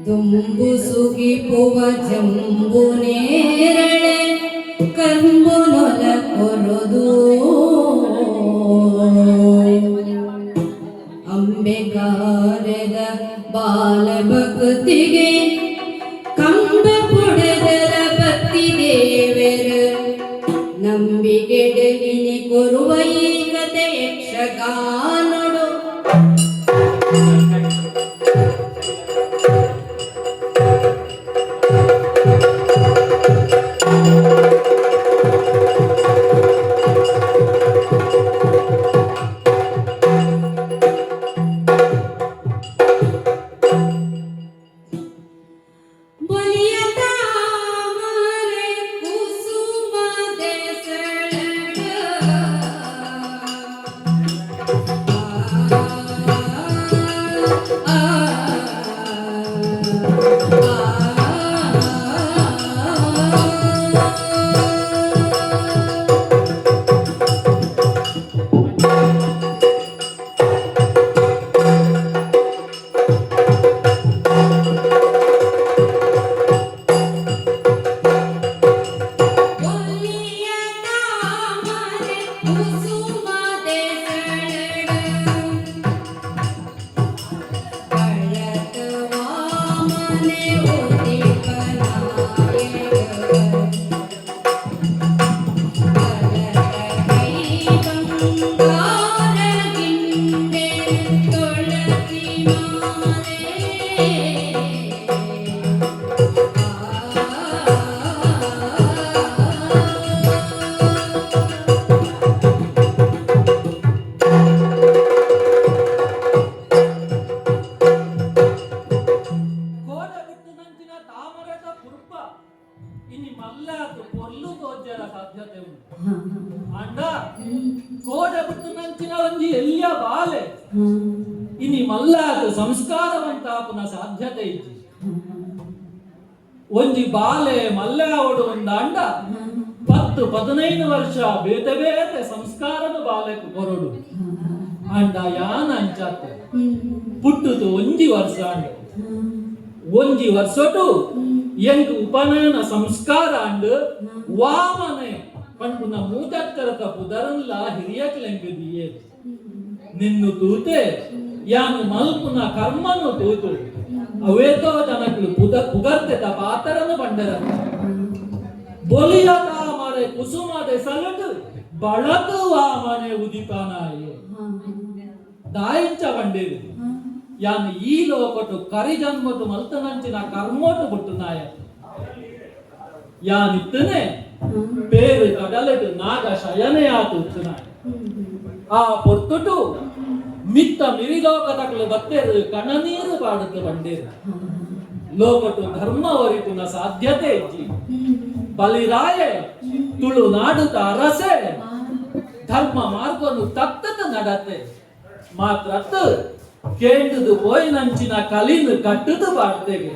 ದುಂಬುಸುಗಿಪುವ ಜಂಬುನೇರಳೆ ಕಂಬುನೊಲ ಕೊರದು ಅಂಬೆಗಾರದ ಬಾಲಭಕ್ತಿಗೆ ಕಂಬ ಪುಡದಲ ಭಕ್ತಿ ದೇವರ ನಂಬಿಗೆಡಗಿನಿ ಕೊರುವ ಈ ಕತೆ ಯಕ್ಷಗಾನೊಡು ಇನಿ ಮಲ್ಲಾದ ಸಂಸ್ಕಾರವಂತಾಪುನ ಸಾಧ್ಯತೆ ಇತ್ತು ಒಂಜಿ ಬಾಲೆ ಮಲ್ಲಾವಡು ಒಂದಾಂಡ 10-15 ವರ್ಷ ಬೇತೆ ಬೇತೆ ಸಂಸ್ಕಾರದ ಬಾಲೆಕ್ ಕೊರಡು ಅಂಡ ಯಾನ ಅಂಚಾತ ಪುಟ್ಟುದು ಒಂಜಿ ವರ್ಷ ಅಂಡ ಒಂಜಿ ವರ್ಷಟು ಎಂಕ್ ಉಪನಯನ ಸಂಸ್ಕಾರ ಅಂಡ್ ವಾಮನೆ ಪಂಪುನ ಮೂತಕ್ಕರಕ ಪುದರನ್ಲ ಹಿರಿಯಕ್ಲೆಂಗಿದಿಯೇ ನಿನ್ನು ತೂತೆ ಯಾನು ಮಲ್ಪುನ ಕರ್ಮನು ತೂತು ಅವೇತೋ ಜನಕ್ಲು ಪುಗರ್ತೆತ ಪಾತರನು ಬಂಡರ ಬೊಲಿಯತ ಮರೆ ಕುಸುಮದೆ ಸಲಟು ಬಳತು ವಾಮನೆ ಉದಿಪಾನಾಯೆ ದಾಯಿಂಚ ಬಂಡೇರು ಯಾನ್ ಈ ಲೋಕಟು ಕರಿಜನ್ಮಟು ಮಲ್ತನಂಚಿನ ಕರ್ಮೋಟು ಬಿಟ್ಟು ನಾಯ ಯಾನ್ ಇತ್ತನೆ ಬೇರು ಕಡಲಟು ನಾಗ ಶಯನೆ ಆತು ನಾಯ ಆ ಪೊರ್ತುಟು ಮಿತ್ತ ಮಿರಿಲೋಕ ತಕಲು ಬತ್ತೇರು ಕಣನೀರು ಪಾಡುತ್ತ ಬಂಡೇರು ಲೋಕಟು ಧರ್ಮ ಒರಿತುನ ಸಾಧ್ಯತೆ ಇಜ್ಜಿ ಬಲಿರಾಯ ತುಳು ನಾಡುತ್ತ ಅರಸೆ ಧರ್ಮ ಮಾರ್ಗನು ತತ್ತತ ನಡತೆ ಮಾತ್ರ ಕೇಂದ್ರದು ಪೋಯಿನಂಚಿನ ಕಲಿನು ಕಟ್ಟುದು ಬಾಡ್ತೆಗೆ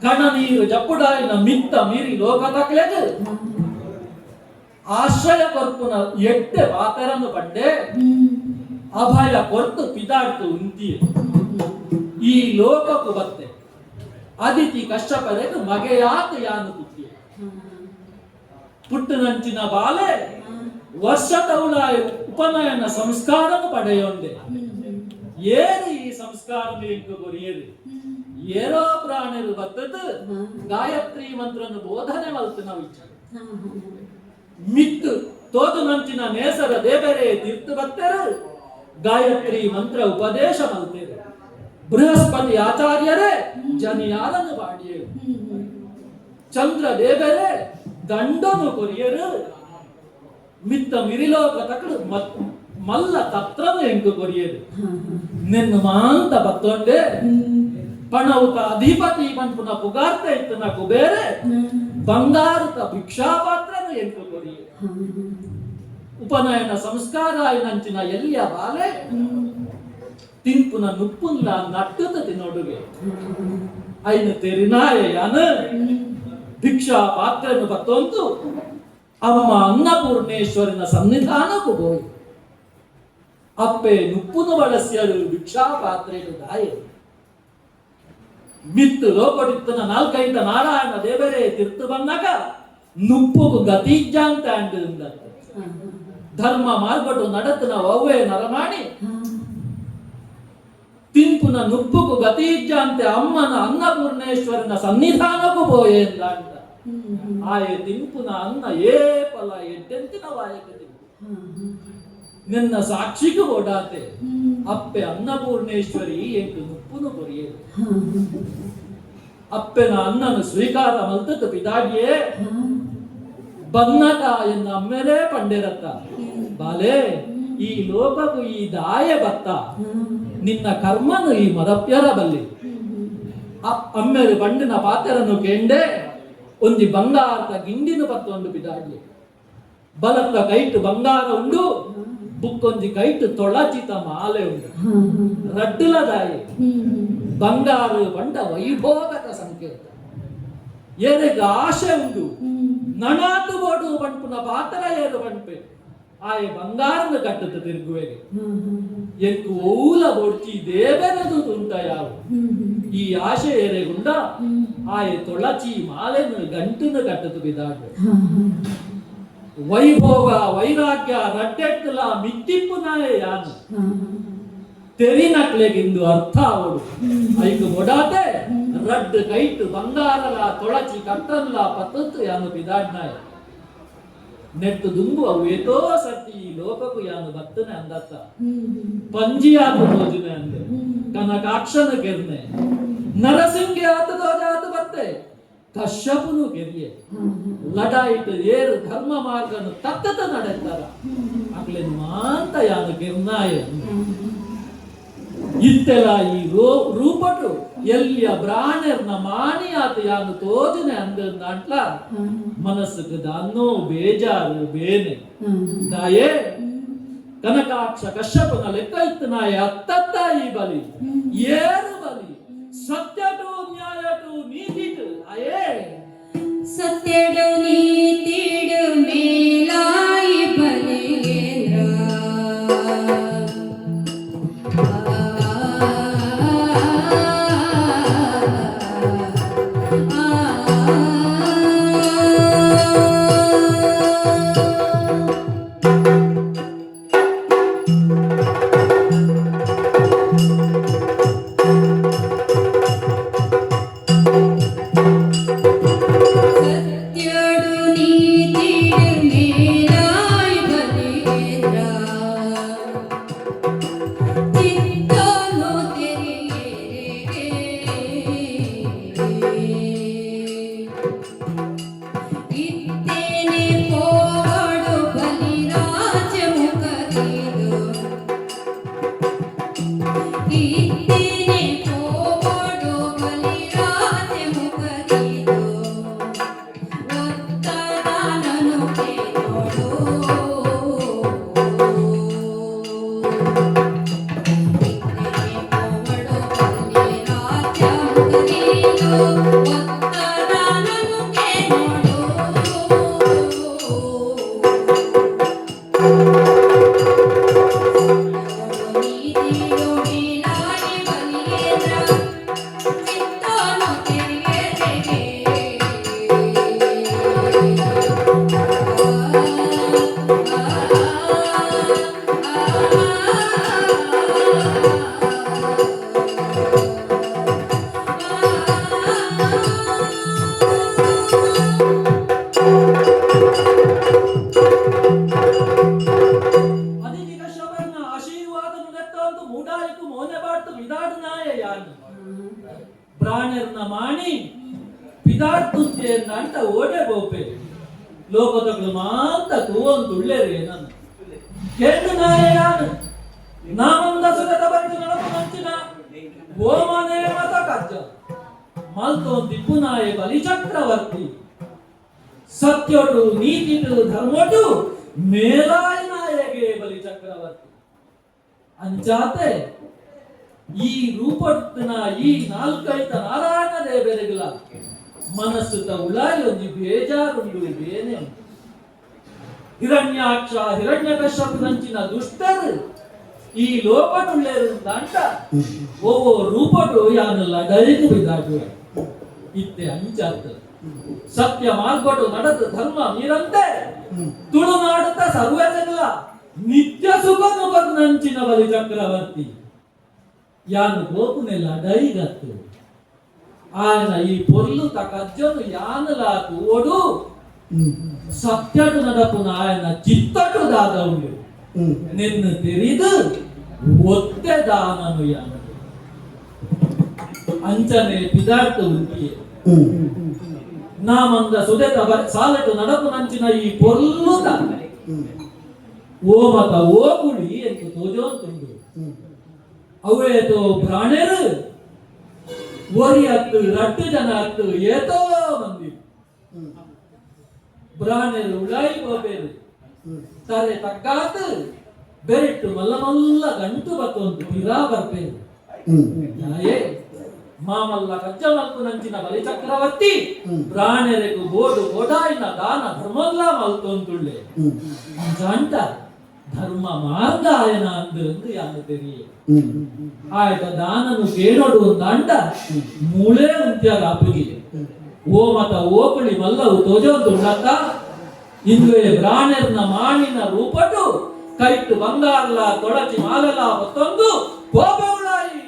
ಕಣ ನೀರು ಜಪ್ಪುಡಾಯಿನ ಮಿತ್ತ ಮೀರಿ ಲೋಕ ತಕ್ಲೆದು ಆಶ್ರಯ ಕೊರ್ಪುನ ಎಟ್ಟೆ ಪಾತರನ್ನು ಪಡ್ಡೆ ಅಭಯ ಕೊರ್ತು ಪಿದಾಡ್ತು ಉಂತಿಯೇ ಈ ಲೋಕಕ್ಕೂ ಬತ್ತೆ ಅದಿತಿ ಕಷ್ಟಪರೆದು ಮಗೆಯಾತ ಯಾನು ಕುತ್ತಿಯೇ ಪುಟ್ಟನಂಚಿನ ಬಾಲೆ ವರ್ಷ ತೌಲಾಯ ಉಪನಯನ ಸಂಸ್ಕಾರನು ಪಡೆಯೊಂದೆ ಏನು ಈ ಸಂಸ್ಕಾರ ಎಂಕು ಗೊರಿಯರು ಏರೋ ಪ್ರಾಣರು ಬತ್ತದು ಗಾಯತ್ರಿ ಮಂತ್ರನು ಬೋಧನೆ ಮಲ್ತು ನಾವು ಮಿತ್ತು ತೋತು ನಂಚಿನ ನೇಸರ ದೇವರೇ ತೀರ್ಥ ಭಕ್ತರು ಗಾಯತ್ರಿ ಮಂತ್ರ ಉಪದೇಶ ಮಲ್ತೇರು ಬೃಹಸ್ಪತಿ ಆಚಾರ್ಯರೇ ಜನಿಯಾರನ್ನು ಬಾಡಿಯರು ಚಂದ್ರ ದೇವರೇ ದಂಡನು ಕೊರಿಯರು ಮಿತ್ತ ಮಿರಿಲೋಕ ತಕಳು ಮಲ್ಲ ತತ್ರನು ಎಂಕು ಕೊರಿಯರು ನಿನ್ನ ಮಾಂತ ಬತ್ತೊಂಡೆ ಪಣವುತ ಅಧಿಪತಿ ಪಂಪುನ ಪುಗಾರ್ತ ಇತ್ತನ ಕುಬೇರೆ ಬಂಗಾರುತ ಭಿಕ್ಷಾಪಾತ್ರನು ಎಂಕು ಕೊರಿಯರು ಉಪನಯನ ಸಂಸ್ಕಾರ ನಂಚಿನ ಎಲ್ಲಿಯ ಬಾಲೆ ತಿಂಪುನ ನುಪ್ಪುನ್ಲ ನಟ್ಟುತ ತಿನ್ನೊಡುಗೆ ಐನ ತೆರಿನಾಯ ಯಾನ ಭಿಕ್ಷಾ ಪಾತ್ರನು ಬತ್ತೊಂದು ಅಮ್ಮ ಅನ್ನಪೂರ್ಣೇಶ್ವರನ ಸನ್ನಿಧಾನಕ್ಕೂ ಹೋಯಿ ಅಪ್ಪೆ ನುಪ್ಪುನು ಬಳಸ್ಯರು ಭಿಕ್ಷಾ ಪಾತ್ರೆನು ದಾಯ ಮಿತ್ತು ಲೋಕಡಿತ್ತನ ನಾಲ್ಕೈದ ನಾರಾಯಣ ದೇವರೇ ತೀರ್ತು ಬಂದಾಗ ನುಪ್ಪುಗು ಗತಿಜ್ಜಾಂತ ಅಂಡ ಧರ್ಮ ಮಾರ್ಗಡು ನಡತನ ಅವ್ವೇ ನರಮಾಣಿ ತಿಂಪುನ ನುಪ್ಪುಗು ಗತಿಜ್ಜಾಂತೆ ಅಮ್ಮನ ಅನ್ನಪೂರ್ಣೇಶ್ವರನ ಸನ್ನಿಧಾನಕ್ಕೂ ಬೋಯೆಂದ ಅಂತ ಆಯೆ ತಿಂಪುನ ಅನ್ನ ಏಪಲ ಎಡ್ಡೆಂತಿನ ವಾಯಕ ನಿನ್ನ ಸಾಕ್ಷಿಗೂ ಓಡಾತೆ ಅಪ್ಪೆ ಅನ್ನಪೂರ್ಣೇಶ್ವರಿ ಎಂಟು ನುಪ್ಪುನು ಕೊರಿಯರು ಅಪ್ಪೆನ ಅನ್ನನು ಸ್ವೀಕಾರ ಮಲ್ತದ ಪಿದಾಗಿಯೇ ಬನ್ನಕ ಎನ್ನ ಅಮ್ಮೆರೇ ಪಂಡೆರತ್ತ ಬಾಲೆ ಈ ಲೋಕಕ್ಕೂ ಈ ದಾಯ ಬತ್ತ ನಿನ್ನ ಕರ್ಮನು ಈ ಮರಪ್ಯರ ಬಲ್ಲಿ ಅಮ್ಮೆರು ಬಂಡಿನ ಪಾತ್ರನು ಕೆಂಡೆ ಒಂದಿ ಬಂಗಾರದ ಗಿಂಡಿನ ಪತ್ತೊಂದು ಬಿದಾಡ್ಲಿ ಬಲತ್ತ ಕೈಟ್ ಬಂಗಾರ ಉಂಡು ಬುಕ್ಕೊಂದಿ ಕೈಟ್ ತೊಳಚಿತ ಮಾಲೆ ಉಂಡು ರಡ್ಡುಲ ದಾಯಿ ಬಂಗಾರ ಬಂಡ ವೈಭೋಗದ ಸಂಕೇತ ಏರೆಗ ಆಶೆ ಉಂಡು ನಣಾತು ಬೋಡು ಪಂಪುನ ಪಾತ್ರ ಏರು ಪಂಪೆ ಆಯೆ ಬಂಗಾರನ ಕಟ್ಟದ ತಿರುಗುವೆಗೆ ಎಂಕು ಓಲ ಬೊಡ್ಚಿ ದೇವರದು ಉಂಟ ಯಾವ ಈ ಆಶೆ ಏರೆಗುಂಡ ಆಯೆ ತೊಳಚಿ ಮಾಲೆನ ಗಂಟುನ ಕಟ್ಟದ ಬಿದಾಡು ವೈಭೋಗ ವೈರಾಗ್ಯ ರಡ್ಡೆಟ್ಟಲ ಮಿತ್ತಿಪ್ಪುನಾಯ ಯಾನು ತೆರಿನಕ್ಲೆಗಿಂದು ಅರ್ಥ ಅವಳು ಐದು ಮೊಡಾತೆ ರಡ್ಡು ಕೈಟು ಬಂಗಾರಲ ತೊಳಚಿ ಕಟ್ಟನ್ಲ ಪತ್ತತ್ತು ಯಾನು ಬಿದಾಡ್ನಾಯ ನೆಟ್ಟು ದುಂಬು ಅವು ಏತೋ ಸತಿ ಈ ಲೋಕಕ್ಕೂ ಯಾನು ಬತ್ತನೆ ಅಂದತ್ತ ಪಂಜಿಯಾತು ಯೋಜನೆ ಅಂದೆ ಕನಕಾಕ್ಷನ ಕೆರ್ನೆ ನರಸಿಂಗೆ ಆತದೋ ಜಾತು ಬತ್ತೆ ಕಶ್ಯಪುನು ಕೆರಿಯೆ ಲಡಾಯಿಟ್ಟು ಏರು ಧರ್ಮ ಮಾರ್ಗನು ತತ್ತತ ನಡೆತ್ತಾರ ಅಕ್ಲೆನ್ ಮಾಂತ ಯಾನು ಕೆರ್ನಾಯ ಇತ್ತೆಲ ಈ ರೂಪಟು ಎಲ್ಲಿಯ ಬ್ರಾಣರ್ನ ಮಾನಿಯಾತ ಯಾನು ತೋಜನೆ ಅಂದ್ಲ ಮನಸ್ಸುಗೆ ದಾನ್ನೋ ಬೇಜಾರು ಬೇನೆ ದಾಯೇ ಕನಕಾಕ್ಷ ಕಶ್ಯಪನ ಲೆಕ್ಕ ಇತ್ತು ನಾಯ ಅತ್ತತ್ತ ಈ ಬಲಿ ಏರು ಬಲಿ ಸತ್ಯಟು ನ್ಯಾಯಟು ನೀತಿಟು ಅಯೇ ಸತ್ಯಡು ನೀತಿಡು ಮೇಲಾಯಿ ಬಲಿಗೇಂದ್ರ ಇದ್ದೀನಿ ಕೋಡು ಬಲಿರಾಜೆ ಮುಖಗಿದು ಒತ್ತದಾನನು ಕೇಳೋಡು ಅದಿಗ ಶಬರ್ನ ಆಶೀರ್ವಾದನು ನೆತ್ತಂತು ಮೂಡಾಯಿಕು ಮೋನೆ ಬಾಡ್ತು ವಿದಾಡ್ನಾಯ ಯಾನು ಪ್ರಾಣರ್ನ ಮಾಣಿ ಪಿದಾಡ್ತುಂತೆ ನಂಟ ಓಡೆ ಬೋಪೆ ಲೋಕದಗಳು ಮಾಂತ ತೂವಂತುಳ್ಳೇರಿ ನಾನು ಕೆಂಡು ನಾಯ ಯಾನು ನಾಮಂದ ಸುಗತ ಬಂದು ನಳಕು ಮಂಚಿನ ಗೋಮನೆ ಮತ ಕಜ್ಜ ಮಲ್ತೋನ್ ದಿಪ್ಪು ನಾಯ ಬಲಿಚಕ್ರವರ್ತಿ ಸತ್ಯೋಟು ನೀತಿಟು ಧರ್ಮೋಟು ಮೇಲಾಯ ನಾಯಗೆ ಬಲಿ ಚಕ್ರವರ್ತಿ ಅಂಚಾತೆ ಈ ರೂಪಟ್ಟಿನ ಈ ನಾಲ್ಕೈತ ನಾರಾಯಣ ದೇವರಿಗಳ ಮನಸ್ಸು ಉಳಾಯಿ ಒಂದು ಬೇಜಾರುಂಡು ಬೇನೆ ಹಿರಣ್ಯಾಕ್ಷ ಹಿರಣ್ಯಕಶ್ಯಪನಂಚಿನ ದುಷ್ಟರು ಈ ಲೋಪನುಳ್ಳೇರು ದಂಟ ಓ ರೂಪಟು ಯಾನು ಲಡೈದು ಬಿದ್ದಾಡು ಇತ್ತೆ ಅಂಚಾತ ಸತ್ಯ ಮಾರ್ಗಟ್ಟು ನಡೆದ ಧರ್ಮ ಮೀರಂತೆ ತುಳುನಾಡುತ್ತ ಸರ್ವೇಜಗಳ ನಿತ್ಯ ಸುಖ ನಂಚಿನ ಬಲಿ ಚಕ್ರವರ್ತಿ ಯಾನು ಗೋಪುನೆಲ್ಲ ಡೈಗತ್ತು ఆయన ఈ పొర్లు తకజ్జను యానలాకు ఓడు సత్యటు నడపున ఆయన చిత్తటు దాదవుడు నిన్ను తెరిదు ఒత్తె దానను యాన అంచనే పిదార్టు ఉంది నామంద సుదెత సాలటు నడపు నంచిన ఈ పొర్లు ఓమత ఓగుడి ಎಂದು ತೋಜೋಂತುಂಡು ಅವೇತೋ ಪ್ರಾಣೇರು ಓರಿ ಹತ್ತು ರಟ್ಟು ಜನ ಹತ್ತು ಏತೋ ಮಂದಿ ಬ್ರಾಣೇರು ಉಳಾಯಿ ಗೋಪೇರು ತಾರೆ ತಗ್ಗಾತು ಬೆರಿಟ್ಟು ಮಲ್ಲ ಮಲ್ಲ ಗಂಟು ಬತ್ತೊಂದು ತೀರಾ ಬರ್ಪೇರು ನಾಯೇ ಮಾಮಲ್ಲ ಕಜ್ಜ ಮಲ್ಕು ನಂಚಿನ ಬಲಿ ಚಕ್ರವರ್ತಿ ಪ್ರಾಣೆರೆಗೂ ಬೋಡು ಗೋಡಾಯಿನ ದಾನ ಧರ್ಮಲ್ಲ ಮಲ್ತೊಂದುಳ್ಳೆ ಅಂಟ ಧರ್ಮ ಮಾರ್ಗ ಆಯನ ಅಂದು ಯಾನು ತೆರಿಯೇ ಆಯ್ತ ದಾನನು ಕೇಳೋಡು ಒಂದು ಅಂಟ ಮೂಳೆ ಉಂತ್ಯಾಗ ಅಪ್ಪಗಿ ಓ ಮತ ಓಕಳಿ ಮಲ್ಲವು ತೋಜೋಂದುಳ್ಳಕ್ಕ ಇಂದುವೆ ಬ್ರಾಣೆರ್ನ ಮಾಣಿನ ರೂಪಟು ಕೈಟ್ಟು ಬಂಗಾರಲ ತೊಡಚಿ ಮಾಲಲ ಹೊತ್ತೊಂದು ಗೋಪೆವುಳಾಯಿ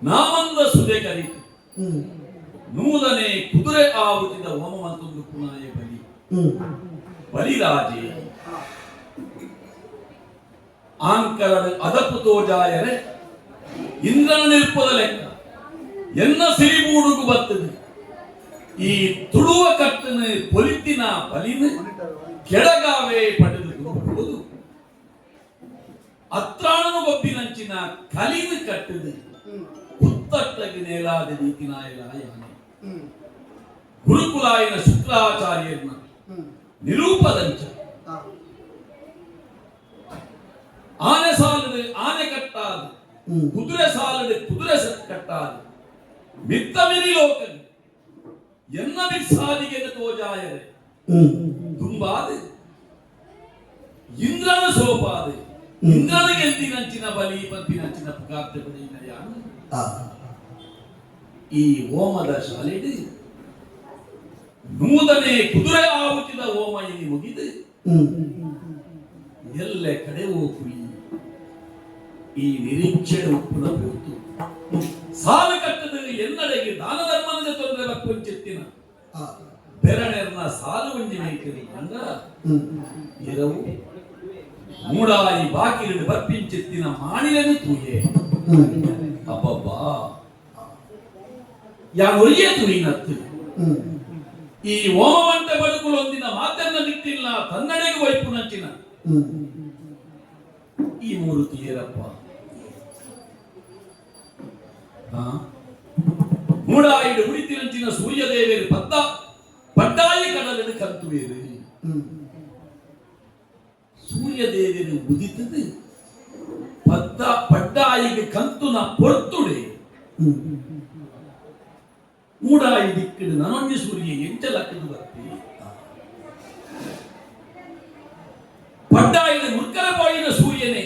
ನಾಮಂದ ಸುದೆ ಕರಿತು ನೂಲನೆ ಕುದುರೆ ಆವುತ್ತಿದ ಹೋಮವಂತೊಂದು ಪುನಾಯ ಬಲಿ ಬಲಿರಾಜೆ ಆಂಕರಡು ಅದಪ್ಪು ತೋಜಾಯರೆ ಇಂದ್ರನ ನಿಲ್ಪದ ಲೆಕ್ಕ ಎನ್ನ ಸಿರಿಬೂಡುಗು ಬರ್ತದೆ ಈ ತುಳುವ ಕಟ್ಟನ ಪೊಲಿತಿನ ಬಲಿನ ಕೆಳಗಾವೇ ಪಡೆದು ಅತ್ರಾಣನು ಗೊಬ್ಬಿನಂಚಿನ ಕಲಿನ ಕಟ್ಟದು ಕುತ್ತಟ್ಟಗೆ ನೇಲಾದ ನೀತಿನಾಯಲಾಯಾನೆ ಗುರುಕುಲಾಯನ ಶುಕ್ರಾಚಾರ್ಯನ ನಿರೂಪದಂಚ ಆನೆ ಸಾಲದ ಆನೆ ಕಟ್ಟಾದ ಕುದುರೆ ಸಾಲದ ಕುದುರೆ ಕಟ್ಟಾದ ಮಿತ್ತ ಮಿರಿ ಲೋಕದ ಎನ್ನ ಬಿಸಾದಿಗೆ ತೋಜಾಯರೆ ತುಂಬಾದ ಇಂದ್ರನ ಸೋಪಾದ ಇಂದ್ರನ ಗೆಂದಿನಂಚಿನ ಬಲಿ ಪಂಪಿನಂಚಿನ ಪುಕಾರ್ತೆ ಬಲಿನ ಯಾನು ಈ ಹೋಮದ ಶಾಲೆಗೆ ನೂತನೆ ಕುದುರೆ ಆವುತ್ತಿದ ಹೋಮ ಇಲ್ಲಿ ಮುಗಿದು ಎಲ್ಲ ಕಡೆ ಹೋಗಿ ಈ ನಿರೀಕ್ಷೆ ಉಪ್ಪುನ ಹೋಯ್ತು ಸಾಲು ಕಟ್ಟದ ಎನ್ನಡೆಗೆ ದಾನ ಧರ್ಮದ ತೊಂದರೆ ಬಕ್ಕೊಂಚೆತ್ತಿನ ಬೆರಳೆರ್ನ ಸಾಲು ಒಂಜಿ ಮೈತಿರು ಅಂದ ಎರವು ಮೂಡಾಯಿ ಬಾಕಿಲಿಡು ಬರ್ಪಿಂಚೆತ್ತಿನ ಮಾಣಿಲೆನು ತೂಯೆ ಅಬ್ಬಬ್ಬಾ ಯಾನೊರಿಯೇ ತುಯಿನತ್ತು ಈ ಹೋಮವಂಟ ಬದುಕುಲೊಂದಿನ ಮಾತನ್ನ ನಿಟ್ಟಿಲ್ಲ ತನ್ನಡೆಗೆ ವೈಪುನಂಚಿನ ಈ ಮೂರ್ತಿ ಏರಪ್ಪ ಮೂಡಾಯಿಡು ಉಳಿತಿನಂಚಿನ ಸೂರ್ಯದೇವೇರು ಪಡ್ಡಾಯಿ ಕಡಲಿನ ಕಂತುವೇರು ಸೂರ್ಯದೇವೇರು ಉದಿತದು ಪಡ್ಡಾಯಿಗೆ ಕಂತುನ ಪೊರ್ತುಡೆ ಮೂಡಾಯಿ ದಿಕ್ಕಿಡು ನನೊಂಜಿ ಸೂರ್ಯ ಎಂಚಲಕ್ಕದು ಬರ್ತಿ ಪಡ್ಡಾಯಿನ ಮುರ್ಕರ ಬಾಯಿನ ಸೂರ್ಯನೇ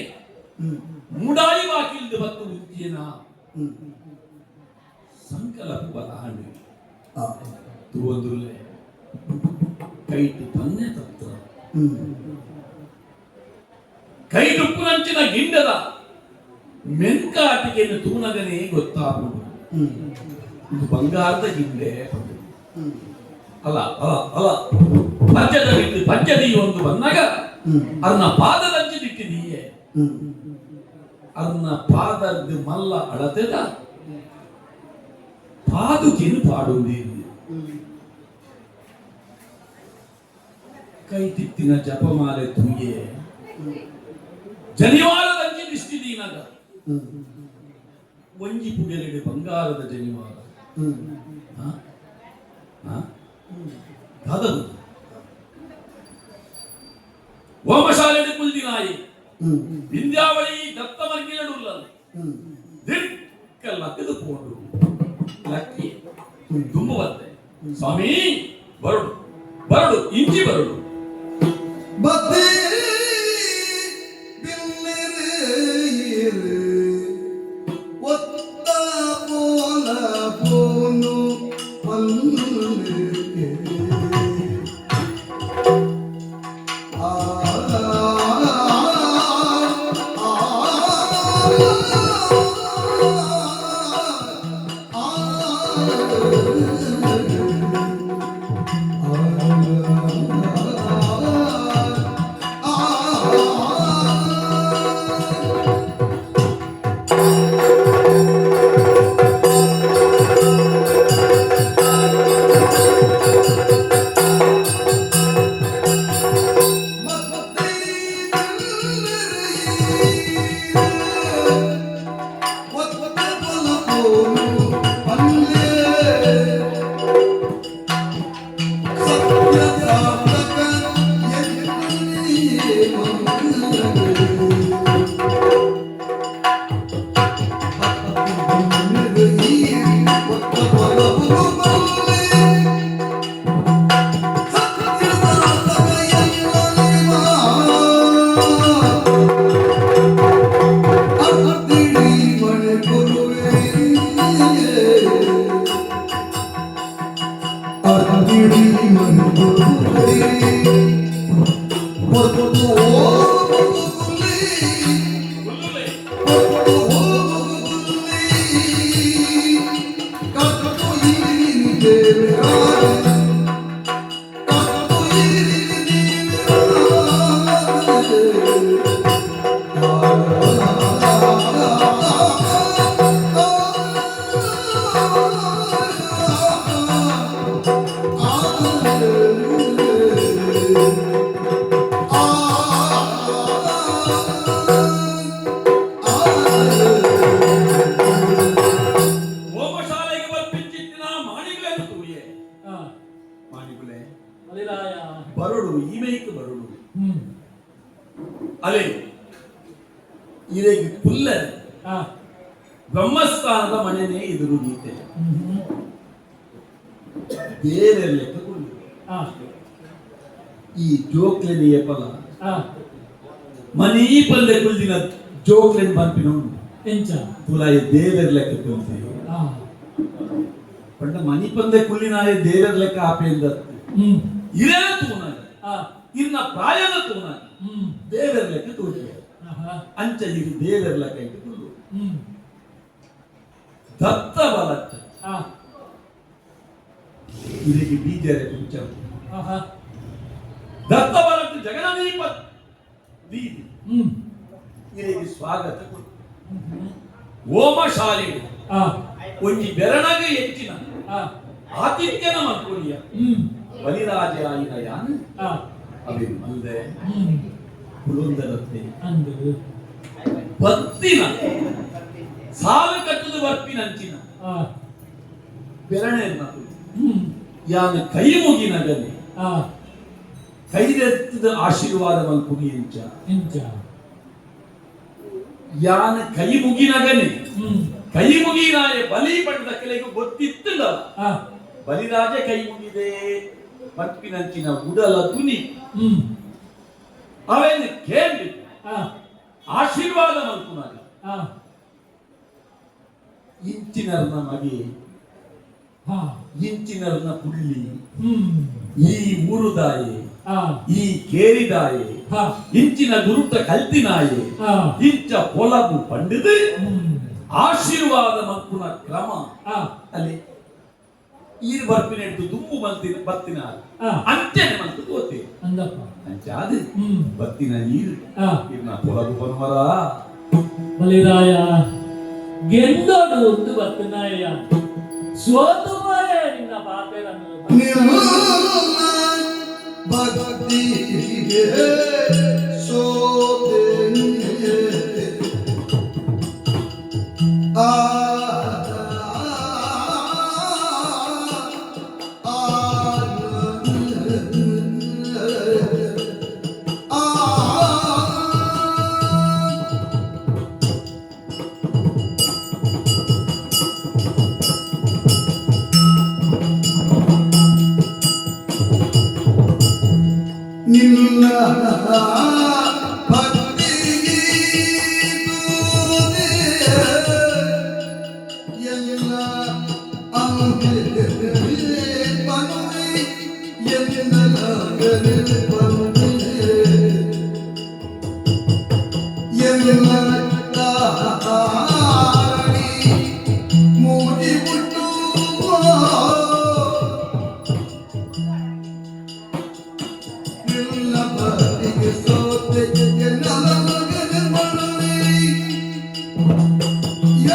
ಮೂಡಾಯಿ ವಾಕಿಲ್ದು ಬತ್ತು ಉಂತಿಯನ ಸಂಕಲ್ಪ ಬಲಾಂಡು ತೂವದುಲ್ಲೆ ಕೈಟು ಪನ್ನೆ ತತ್ರ ಕೈಟುಪ್ಪುನಂಚಿನ ಗಿಂಡದ ಮೆಂಕಾಟಿಗೆಯನ್ನು ತೂನಗನೇ ಗೊತ್ತಾಗುವುದು ಇದು ಬಂಗಾರದ ಗಿಂಡೆ ಅಲ್ಲ ಅಲ್ಲ ಅಲ್ಲ ಪಂಚದ ಬಿಟ್ಟು ಪಂಚದಿ ಒಂದು ಬಂದಾಗ ಅದನ್ನ ಪಾದದಂಚಿ ದಿಟ್ಟಿದೀಯೇ ಅದನ್ನ ಪಾದದ ಮಲ್ಲ ಅಳತೆದ ಪಾದುಕೆನು ಪಾಡುವುದೇನು ಕೈ ತಿತ್ತಿನ ಜಪಮಾಲೆ ತುಯ್ಯೆ ಜನಿವಾರದಂಚಿ ದಿಷ್ಟಿದೀನಾಗ ಒಂಜಿ ಪುಗೆಲೆಡೆ ಬಂಗಾರದ ಜನಿವಾರ ಕದದು ಹೋಮಶಾಲೆಡೆ ಕುಲ್ದಿನಾಯಿ ವಿಂಧ್ಯಾವಳಿ ದತ್ತಮರ್ಗಿಲಡುಲ್ಲ ದಿಕ್ಕಲ್ಲ ತೆಗೆದುಕೊಂಡು ಲಕ್ಕಿ ತುಂಬುವಂತೆ ಸ್ವಾಮಿ ಬರಡು ಬರಡು ಇಂಚಿ ಬರಡು ಬತ್ತೆ ಹೋಮಶಾಲೆಗೆ ಬರ್ಪಿಂಚಿತ್ತಿನ ಮಾಣಿಗಳನ್ನು ತೂಯೆ ಆ, ಮಾಣಿಗುಲೆ ಬಲಿರಾಯ ಬರುಡು ಈಮೇಯ್ക്ക് ಬರುಡು ಹ್ಮ್ ಅಲೆ ಇರೆಗೆ ಕುಲ್ಲ ಆ ಬ್ರಹ್ಮಸ್ಥಾನದ ಮನೆನೇ ಎದುರು ಗೀತೆ ಹ್ಮ್ ಬೇರೆ ಲೆಕ್ಕ ಕುಳ್ಳು ಆ ಈ ಜೋಕ್ಲೆನಿಯ ಫಲ ಆ ಮನಿ ಪಲ್ಲೆ ಕುಳ್ಳಿನ ಜೋಕ್ಲೆನ್ ಬಂಪಿನೋಡು ಎಂಚ ತುಲಾಯ ದೇವರ ಲೆಕ್ಕ ಕುಳ್ತೀವಿ ಆ ಪಂಡ ಮನಿ ಪಂದೆ ಕುಳ್ಳಿನಾಯ ದೇವರ ಲೆಕ್ಕ ಆಪೆಂದ ಹ್ಮ್ ಇರೇ ತೂನಾಗ ಆ ಇರ್ನ ಪ್ರಾಯದ ತೂನಾಗ ಹ್ಮ್ ದೇವರ ಲೆಕ್ಕ ತೂರ್ತೀವಿ ಆಹಾ ಅಂಚ ಇದು ದೇವರ ಲೆಕ್ಕ ಇಟ್ಟು ಕುಳ್ಳು ಹ್ಮ್ ದತ್ತ ಬಲತ್ತ ಆ ಇದಕ್ಕೆ ಬೀಜರ ಕುಂಚ ಆಹಾ ದತ್ತ ಬಲತ್ತ ಜಗದೀಪ ದೀದಿ ಹ್ಮ್ ಇದಕ್ಕೆ ಸ್ವಾಗತ ಕೊಡು ಹ್ಮ್ ಹೋಮಶಾಲೆ ಆ ಒಂಜಿ ಬೆರಣಗೆ ಹೆಚ್ಚಿನ ಆ ಆತಿಥ್ಯನ ಮಲ್ಕೊಳಿಯ ಹ್ಮ್ ಬಲಿರಾಜ ಆಯಿನ ಯಾನ್ ಆ ಅವೆ ಮಲ್ದೆ ಹ್ಮ್ ಪುರಂದರತ್ತೆ ಅಂದು ಬತ್ತಿನ ಸಾಲ ಕಟ್ಟದ ಬರ್ಪಿನಂಚಿನ ಆ ಬೆರಣೆ ಹ್ಮ್ ಯಾನ ಕೈ ಮುಗಿನಗನೆ ಆ ಕೈದೆತ್ತದ ಆಶೀರ್ವಾದ ಮಲ್ಪುಗಿ ಎಂಚ ಎಂಚ ಯಾನ ಕೈ ಮುಗಿನಗನೆ ಹ್ಮ್ ಕೈ ಮುಗಿನಾಯ ಬಲಿ ಪಡೆದ ಕೆಲೆಗೂ ಗೊತ್ತಿತ್ತಿಲ್ಲ ಆ ಬಲಿರಾಜ ಕೈ ಮುಗಿದೆ ಬರ್ಪಿನಂಚಿನ ಉಡಲ ತುನಿ ಹ್ಮ್ ಅವೇನು ಕೇಳಿ ಆ ಆಶೀರ್ವಾದ ಮಲ್ಪುನಾಗ ಆ ಇಂಚಿನರ್ನ ಮಗೆ ಹಾ ಇಂಚಿನರ್ನ ಪುಳ್ಳಿ ಹ್ಮ್ ಈ ಊರುದಾಯೆ ಆ ಈ ಕೇರಿದಾಯೆ ಹಾ ಇಂಚಿನ ಗುರುತ ಕಲ್ತಿನಾಯೆ ಆ ಇಂಚ ಪೊಲಗು ಪಂಡಿದು ಹ್ಮ್ ಆಶೀರ್ವಾದ ಮಲ್ಪುನ ಕ್ರಮ ಆ ಅಲ್ಲಿ ಈರು ಬರ್ಪಿನ ಹಿಡಿದು ದುಂಬು ಮಲ್ತಿನ ಬತ್ತಿನ ಆ ಅಂಚೆನೆ ಮಲ್ತು ತೋತೆ ಅಂದಪ್ಪ ಅಂಚೆ ಅದು ಹ್ಮ್ ಬತ್ತಿನ ಈರು ಆ ಇರ್ನ ಪೊಲಗು ಬನ್ವರ ಬಲಿರಾಯ ಗೆಂದೋಡು ಒಂದು ಬತ್ತನಾಯ ಸೋತು ಮಾಯ ನಿನ್ನ ಪಾಪೆರನ್ನು ಭಕ್ತಿಗೆ ಸೋತೆ ಆ ನಿನ್ನ ಭಕ್ತಿಗೆ ಎಲ್ಲ ಅಂಗೆ ಬನ್ನಿ ಎನ್ನಲಾಗದೆ ಬನ್ನಿ ಎಲ್ಲ ತಾರಿ ಮೂಡಿ ಬಿಟ್ಟು ಎಲ್ಲ ಬದಿಗೆ ಸೋತೆ ಎನ್ನಲಾಗದೆ ಬನ್ನಿ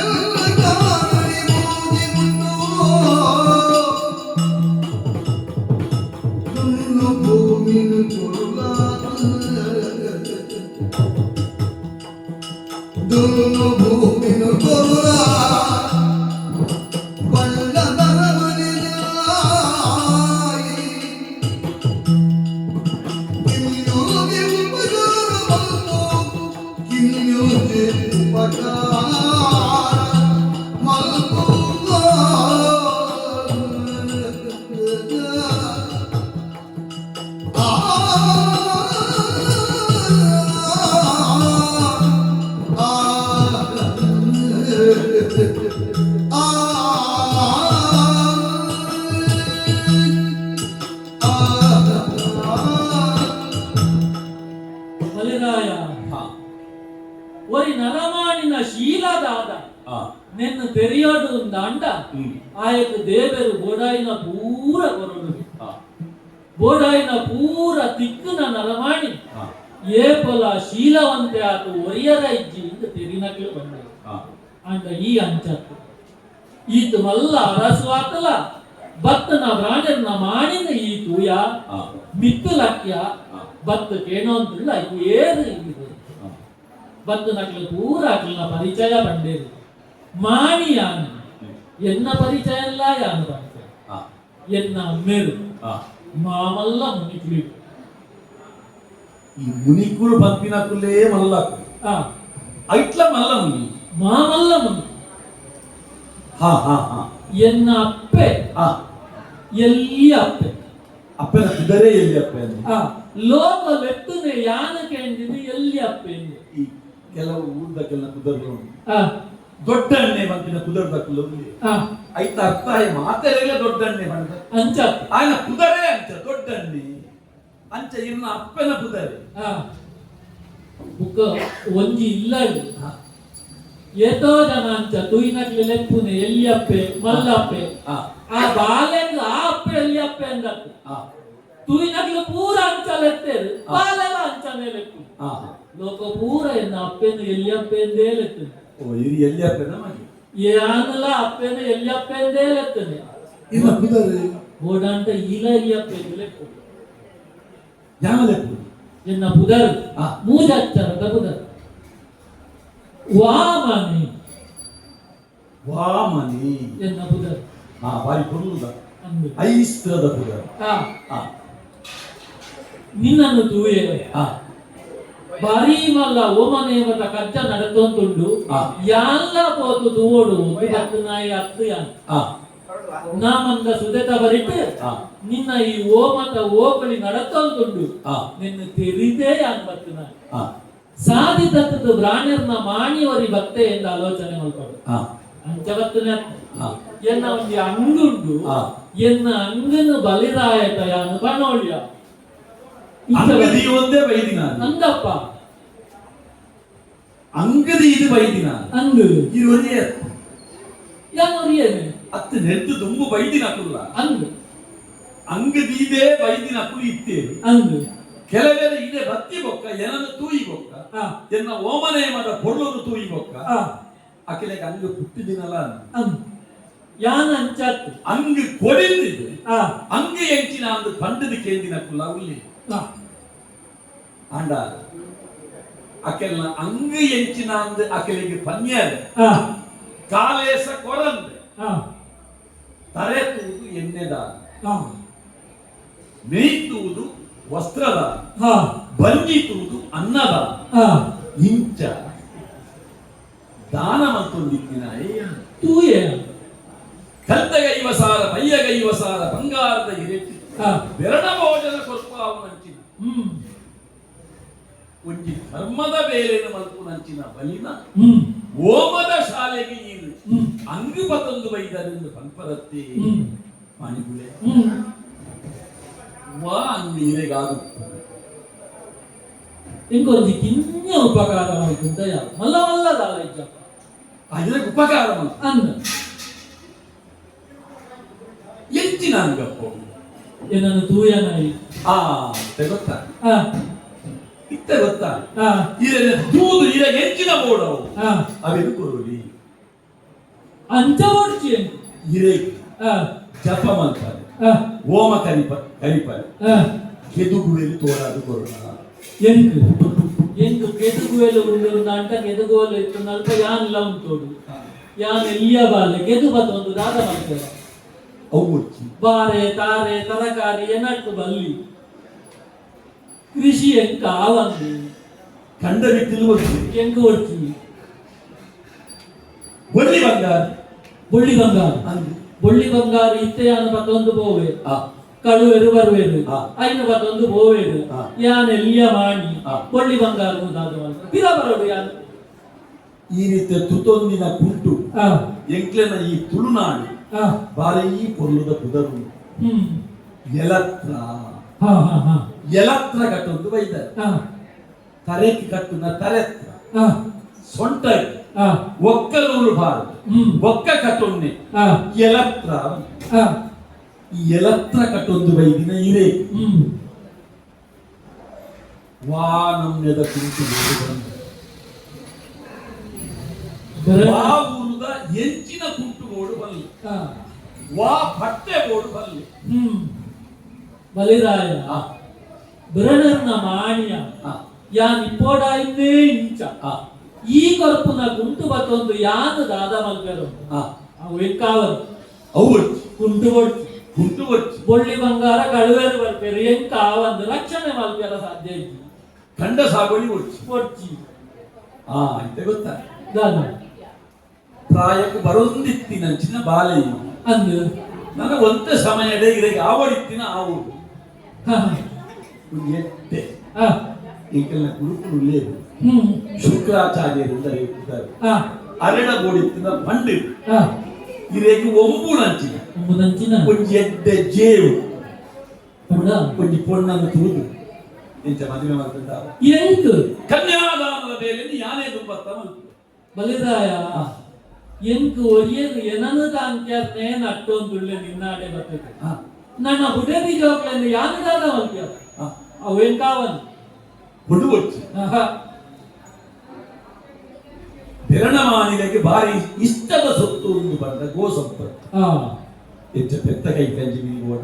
ಎಲ್ಲ ತಾರಿ ಮೂಡಿ ಬಿಟ್ಟು ನನ್ನ ಭೂಮಿನ ದೇವಡು ಒಂದು ಅಂಡ ಆಯಕ ದೇವರು ಬೋಡಾಯಿನ ಪೂರ ಕೊರಡು ಬೋಡಾಯಿನ ಪೂರ ತಿಕ್ಕನ ನರಮಾಣಿ ಏಪಲ ಶೀಲವಂತೆ ಆತು ಒರಿಯರ ಇಜ್ಜಿ ಇಂದ ತೆರಿನಕ್ಕೆ ಬಂದ ಅಂಡ ಈ ಅಂಚತ್ತು ಈತು ಮಲ್ಲ ಅರಸು ಆತಲ ಭತ್ತನ ಬ್ರಾಂಡರ್ನ ಮಾಡಿನ ಈ ತೂಯ ಮಿತ್ತಲಕ್ಯ ಭತ್ತ ಕೇಣೋಂತಿಲ್ಲ ಏರು ಇದು ಭತ್ತ ನಕ್ಲ ಪೂರ ಅಕ್ಲನ ಪರಿಚಯ ಬಂಡೇರು ಮಾಣಿ ಯಾನು ಎನ್ನ ಪರಿಚಯ ಎಲ್ಲ ಯಾನು ಬಂದ ಎನ್ನ ಅಮ್ಮೇರು ಮಾಮಲ್ಲ ಮುನಿಕ್ಲಿ ಈ ಮುನಿಕುಳು ಬಂಪಿನಕುಲೇ ಮಲ್ಲ ಐಟ್ಲ ಮಲ್ಲ ಮುನಿ ಮಾಮಲ್ಲ ಮುನಿ ಹಾ ಹಾ ಹಾ ಎನ್ನ ಅಪ್ಪೆ ಎಲ್ಲಿ ಅಪ್ಪೆ ಅಪ್ಪನ ಕುದರೆ ಎಲ್ಲಿ ಅಪ್ಪೆ ಲೋಕ ಲೆತ್ತನೆ ಯಾನಕ್ಕೆ ಎಂದಿದೆ ಎಲ್ಲಿ ಅಪ್ಪೆ ಈ ಕೆಲವು ಊರ್ದಕ್ಕೆಲ್ಲ ಕುದರ್ಗಳು ದೊಡ್ಡಣ್ಣೆ ಬಂದಿನ ಕುದರ್ದ ಕುಲಲ್ಲಿ ಐತ ಅರ್ಥ ಮಾತೆರೆಲ್ಲ ದೊಡ್ಡಣ್ಣೆ ಬಂದ ಅಂಚ ಆಯ್ನ ಕುದರೆ ಅಂಚ ದೊಡ್ಡಣ್ಣೆ ಅಂಚ ಇನ್ನ ಅಪ್ಪನ ಕುದರೆ ಬುಕ್ಕ ಒಂಜಿ ಇಲ್ಲ ಏತೋ ಜನ ಅಂಚ ತುಯಿನಕ್ಲಿ ಲೆಪ್ಪುನೆ ಎಲ್ಲಿ ಅಪ್ಪೆ ಮಲ್ಲಪ್ಪೆ ಆ ಬಾಲೆಂಗ ಆ ಅಪ್ಪೆ ಎಲ್ಲಿ ಅಪ್ಪೆ ಅಂದತ್ತು ತುಯಿನಕ್ಲಿ ಪೂರ ಅಂಚ ಲೆತ್ತೇರು ಬಾಲೆಲ್ಲ ಅಂಚ ಲೆಪ್ಪು ಲೋಕ ಪೂರ ಎನ್ನ ಅಪ್ಪೆನು ಎಲ್ಲಿ ಅಪ್ಪೆ ಎಂದೇ ಲೆತ್ತನೆ ಎಲ್ಲಿ ಅಪ್ಪೆ ನಮಗೆ ಯಾನಲ್ಲ ಅಪ್ಪೆನು ಎಲ್ಲಿ ಅಪ್ಪೆ ಎಂದೇ ಲೆತ್ತನೆ ಇನ್ನ ಕುದರೆ ಓಡಾಂಟ ಇಲ್ಲ ಎಲ್ಲಿ ಅಪ್ಪೆ ಎಂದು ಲೆಪ್ಪು ಯಾವ ಲೆಪ್ಪು ಎನ್ನ ಪುದರ್ ಮೂಜಚ್ಚರದ ಪುದರ್ ವಾಮನಿ ವಾಮನಿ ಎನ್ನ ಪುದರ್ ಬಾರಿ ಕೊಡುವುದ ಅಂದು ಐಸ್ತದ ಪುದರ್ ನಿನ್ನನ್ನು ತೂಯೆ ಬಾರಿ ಮಲ್ಲ ಓಮನೇಮದ ಕಜ್ಜ ನಡತೊಂದುಂಡು ಯಾಲ್ಲ ಪೋತು ತೂವೋಡು ಹತ್ತು ನಾಯಿ ಹತ್ತು ಯಾನ್ ನಾಮಂದ ಸುದೆತ ಬರಿಟ್ಟು ನಿನ್ನ ಈ ಓಮತ ಓಕಳಿ ನಡತೊಂದುಂಡು ನಿನ್ನ ತೆರಿದೇ ಅನ್ಬತ್ತು ನಾನು ಸಾಧಿತದ್ದು ಬ್ರಾಣ್ಯರ್ನ ಮಾಣಿಯವರಿ ಭಕ್ತೆ ಎಂದು ಆಲೋಚನೆ ಮಾಡ್ಕೊಂಡು ಅಂಚವತ್ತನೇ ಎನ್ನ ಒಂದು ಅಂಗುಂಡು ಎನ್ನ ಅಂಗನು ಬಲಿರಾಯತ ಯಾನು ಬಣೋಳ್ಯ ಅಂಗದಿ ಒಂದೇ ಬೈದಿನ ಅಂಗಪ್ಪ ಅಂಗದಿ ಇದು ಬೈದಿನ ಅಂಗು ಇದು ಒರಿಯ ಯಾನು ಒರಿಯೇನೆ ಅತ್ತು ನೆಟ್ಟು ತುಂಬು ಬೈದಿನ ಕುಲ್ಲ ಅಂಗು ಅಂಗದಿ ಇದೇ ಬೈದಿನ ಕುಲಿ ಇತ್ತೇರು ಅಂಗು ಕೆಲವೆಲ್ಲ ಇದೆ ಬತ್ತಿ ಬೊಕ್ಕ ಏನನ್ನು ತೂಯಿ ಬೊಕ್ಕ ಎನ್ನ ಓಮನೆ ಮದ ಪೊರ್ಲನ್ನು ತೂಯಿ ಬೊಕ್ಕ ಅಖಿಲೆಗೆ ಅಂಗ ಹುಟ್ಟಿದಿನಲ್ಲ ಯಾನ ಅಂಚತ್ತು ಅಂಗ ಕೊಡಿಂದಿದ್ದು ಅಂಗ ಎಂಚಿನ ಅಂದು ಪಂಡದ ಕೇಂದಿನ ಕುಲ್ಲ ಉಲ್ಲಿ ಅಂಡ ಅಕೆಲ್ನ ಅಂಗ ಎಂಚಿನ ಅಂದು ಅಕೆಲಿಗೆ ಪನ್ಯಾದ ಕಾಲೇಸ ಕೊರಂದೆ ತರೆತುವುದು ಎಣ್ಣೆದ ಮೇಯ್ತುವುದು ವಸ್ತ್ರದ ಬಂಜಿತುವುದು ಅನ್ನದ ಇಂಚ ದಾನ ಮತ್ತೊಂದಿಕ್ಕಿನ ತೂಯೆ ಕಲ್ತಗೈವ ಸಾರ ಬಯ್ಯಗೈವ ಸಾರ ಬಂಗಾರದ ಇರೆಟ್ಟಿ ಬೆರಣ ಭೋಜನ ಕೊರ್ಪಾವು ನಂಚಿನ ಒಂಜಿ ಧರ್ಮದ ಬೇಲೆನ ಮಲ್ಪು ನಂಚಿನ ಬಲಿನ ಓಮದ ಶಾಲೆಗೆ ನೀನು ಅಂಗು ಪತೊಂದು ಬೈದರೆಂದು ಪಂಪರತ್ತೆ ಮಣಿಗುಳೆ ವಾ ಅಂಗು ಇರೆಗಾಗುತ್ತದೆ ಇಂಕೊಂದು ಕಿನ್ನ ಉಪಕಾರ ಮಾಡ್ಕೊಂತ ಮಲ್ಲ ಮಲ್ಲದಾಳ ಇಜ್ಜಪ್ಪ ಅದಕ್ಕೆ ಉಪಕಾರ ಮಾಡ ಅಂದ ಎಂಚಿನ ಅಂಗಪ್ಪ ಏನನ್ನು ತೂಯನಾಯಿ ಗೊತ್ತಾ ಆ ಇತ್ತ ಗೊತ್ತಾ ಇದನ್ನ ತೂದು ಇರ ಎಂಚಿನ ಬೋಡವು ಅವೆನು ಕೊರೋಲಿ ಅಂಚ ಓಡ್ಚಿ ಇರೆ ಜಪ ಮಾಡ್ತಾರೆ ಓಮ ಕರಿಪರೆ ಕೆದುಗುವೆಲಿ ತೋರಾದು ಕೊರೋಣ ಎಂಕು ಎಂಕು ಕೆದುಗುವೆಲು ಉಂಡು ಅಂಟ ಕೆದುಗುವಲು ಇತ್ತು ನಲ್ಪ ಯಾನ್ ಇಲ್ಲ ಉಂಟೋಡು ಯಾನ್ ಎಲ್ಲಿಯ ಬಾಲೆ ಕೆದು ಬತ್ತೊಂದು ದಾದ ಮಾಡ್ತಾರೆ ಅವು ಬಾರೆ ತಾರೆ ತರಕಾರಿ ಏನಟ್ಟು ಬಲ್ಲಿ ಕೃಷಿ ಎಂಕ ಆವಂದು ಕಂಡ ಬಿಟ್ಟಿಲು ಎಂಕು ಹೊಡ್ತಿ ಬಳ್ಳಿ ಬಂಗಾರ ಬೊಳ್ಳಿ ಬಂಗಾರ ಬೊಳ್ಳಿ ಬಂಗಾರ ಇತ್ತೆಯಾನ ಬತ್ತೊಂದು ಬೋವೆ ಕಳುವೆರು ಬರುವೆರು ಐನ ಬತ್ತೊಂದು ಬೋವೆರು ಯಾನ್ ಎಲ್ಲಿಯ ಮಾಡಿ ಬೊಳ್ಳಿ ಬಂಗಾರ ಪಿರ ಬರೋಡು ಯಾನು ಈ ರೀತಿಯ ತುತೊಂದಿನ ಕುಂಟು ಎಂಕ್ಲೆನ ಈ ತುಳುನಾಡು ಬಾರಿ ಪೊರ್ಲುದ ಪುದರು ಎಲತ್ರ ಎಲತ್ರ ಕಟ್ಟೊಂದು ಬೈದಾರೆ ತರೆಕಿ ಕಟ್ಟುನ ತರೆತ್ರ ಸೊಂಟ ಒಕ್ಕಲೂರು ಬಾರದು ಒಕ್ಕ ಕಟ್ಟೊನ್ನೆ ಆ, ಎಲತ್ರ ಆ, ಈ ಎಲತ್ರ ಕಟ್ಟೊಂದು ಬೈದಿನ ಇರೇ ವಾನಮ್ಯದ ಕುಂಟು ವಾ ಊರುದ ಎಂಚಿನ ಕುಂಟುಗೋಡು ಬಲ್ಲಿ ಆ, ವಾ ಪಟ್ಟೆ ಗೋಡು ಬಲ್ಲಿ ಬಲಿರಾಯ ಆ, ಬಿರಣರ್ನ ಮಾಣಿಯ ಆ, ಯಾನ್ ಇಪ್ಪೋಡಾಯ್ತೇ ಇಂಚ ಆ, ಈ ಕೊರ್ಪುನ ಕುಂಟು ಬತ್ತೊಂದು ಯಾನು ದಾದ ಮಲ್ಪೆರು ಆ. ಅವು ಎಕ್ಕಾವನ್ ಅವು ಕುಂಟು ಕೊಡ್ತು ಕುಂಟು వచ్చి ಬೊಳ್ಳಿ ಬಂಗಾರ ಕಳುವೇರು ಮಲ್ಪೆರು ಎಂಕಾವಂದು ರಕ್ಷಣೆ ಮಲ್ಪೆರ ಸಾಧ್ಯ ಇತ್ತು ಖಂಡ ಸಾಗುವಳಿ వచ్చి ಕೊಡ್ಚಿ ಅಂತೆ ಗೊತ್ತಾ ದಾನ ಪ್ರಾಯಕ್ಕೆ ಬರೊಂದಿತ್ತಿನ ಚಿನ್ನ ಬಾಲೆಯು ಅಂದು ನನ್ನ ಒಂದೇ ಸಮಯದ ಇರಗೆ ಆವಡಿತ್ತಿನ ಆವು ಹ, ಎಟ್ಟೆ ಆ, ಈಕೆಲ್ಲ ಗುರುಕುಲು ಉಳ್ಳೇದು ಹ್ಮ್, ಶುಕ್ರಾಚಾರ್ಯರಿಂದ ಇರ್ತಾರೆ ಆ, ಅರಳ ಬೋಡಿತ್ತಿನ ಬಂಡಿ ಆ, ಇರೆಗೆ ಒಂಬುಣಂಚಿನ ಎಂಬುದಂಚಿನ ಒಂಜಿ ಎಡ್ಡೆ ಜೇವು ಪುಡ ಒಂಜಿ ಪೊಣ್ಣನ್ನು ತೂದು ಎಂಚ ಮದುವೆ ಮಾಡ್ಕೊಂಡ ಎಂಟು ಕನ್ಯಾದಾನದ ಮೇಲೆ ಯಾನೇ ದುಂಬತ್ತ ಬಲಿರಾಯ ಎಂಕು ಒಯ್ಯದು ಏನನ್ನು ತಾಂಕ್ಯಾರ್ನೇ ನಟ್ಟೊಂದುಳ್ಳೆ ನಿನ್ನಾಡೆ ಬರ್ತದೆ ನನ್ನ ಬುಡದಿ ಜೋಕ್ಲೆಂದು ಯಾನದಾದ ಮಲ್ಪ್ಯ ಅವು ಎಂಕಾವನ್ ಹುಡು వచ్చి ಬೆರಣಮಾನಿಲೆಗೆ ಭಾರಿ ಇಷ್ಟದ ಸೊತ್ತು ಒಂದು ಬಂದ ಗೋ ಸಂಪತ್ತು ಆ, ಹೆಚ್ಚ ಪೆತ್ತ ಕೈ ಕಂಜಿ ಮೀನು ಓಟ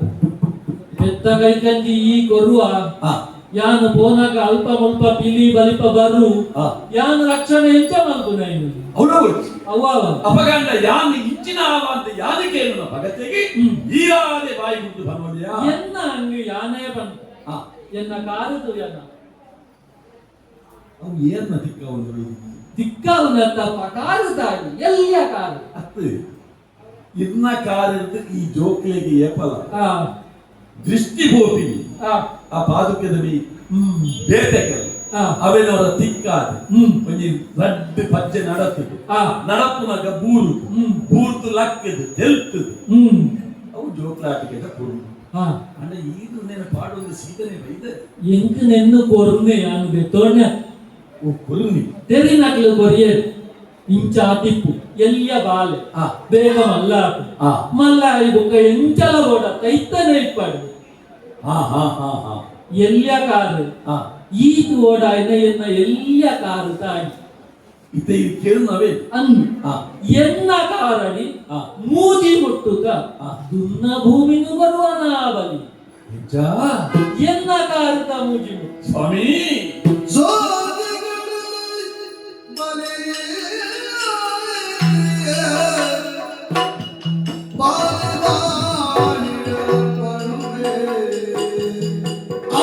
ಪೆತ್ತ ಕೈಕಂಜಿ ಈ ಕೊರುವ ಆ, ಯಾನು ಪೋನಾಗ ಅಲ್ಪ ಮುಲ್ಪ ಪಿಲಿ ಬಲಿಪ ಬರು ಆ, ಯಾನು ರಕ್ಷಣೆ ಹೆಚ್ಚ ಮಲ್ಪುನ ಇನ್ನು ಅವಳ వచ్చి ಅವ್ವ ಅಪಗಂಡ ಯಾನ್ ಇಂಚಿನ ಆವ ಅಂತ ಯಾನಿಕೇನು ಭಗತೆಗೆ ಈರಾದೆ ಬಾಯಿ ಗುಡ್ಡು ಬನ್ನೋದ್ಯಾ ಎನ್ನ ಹಂಗೆ ಯಾನೇ ಬಂತು ಎನ್ನ ಕಾರುದು ಎನ್ನ ಅವು ಏನ್ನ ತಿಕ್ಕ ಒಂದು ದಿಕ್ಕವನ ತಪ್ಪ ಕಾರು ತಾಡಿ ಎಲ್ಲಿಯ ಕಾರು ಅತ್ತು ಇನ್ನ ಕಾರಿದ್ದು ಈ ಜೋಕ್ಲೆಗೆ ಏಪಲ ಆ, ದೃಷ್ಟಿ ಬೋಪಿ ಆ, ಆ ಪಾದುಕದ ಮೀ ಹ್ಮ್, ಬೇಟೆಗಳು ಆ, ಅವೆನವರ ತಿಕ್ಕಾದ ಹ್ಮ್, ಒಂಜಿ ರಡ್ಡು ಪಜ್ಜೆ ನಡತದು ಆ, ನಡಪುನಗ ಬೂರು ಹ್ಮ್, ಬೂರ್ದು ಲಕ್ಕದು ತೆಲ್ತದು ಹ್ಮ್, ಅವು ಜೋಕ್ಲಾಟಿಗೆ ಕೊಡು ಆ, ಅಂಡ ಈದು ನೆನ ಪಾಡೊಂದು ಸೀದನೆ ಬೈದ ಎಂಕ್ ನೆನ್ನು ಕೊರ್ನೆ ಯಾನು ಬೆತ್ತೋಣ್ಯ ಓ ಕೊರುನಿ ತೆರಿ ನಕ್ಲು ಕೊರಿಯೆ ಇಂಚ ತಿಪ್ಪು ಎಲ್ಲಿಯ ಬಾಲೆ ಆ, ಬೇಗ ಮಲ್ಲಾಪು ಆ, ಮಲ್ಲಾಯಿ ಬುಕ್ಕ ಎಂಚಲ ಬೋಡ ಕೈತನೆ ಇಪ್ಪಾಡು ಹಾ ಹಾ ಹಾ ಹಾ ಎಲ್ಲಿಯ ಕಾರು ಹಾ ಈದು ಓಡ ಎನ್ನ ಎಲ್ಲಿಯ ಕಾರು ತಾಡಿ ಇತ್ತ ಇದು ಕೇಳುನವೇ ಅನ್ನು ಹಾ ಎನ್ನ ಕಾರಡಿ ಹಾ ಮೂಜಿ ಮುಟ್ಟುಕ ಆ. ದುನ್ನ ಭೂಮಿನು ಬರುವನ ಬಲಿ ನಿಜ ಎನ್ನ ಕಾರುತ ಮೂಜಿ ಮುಟ್ಟು ಸ್ವಾಮಿ ಸೋದೆಗಳು ಬಲೆಯ ಬಾಳಿಡುವನುವೆ. ಆ,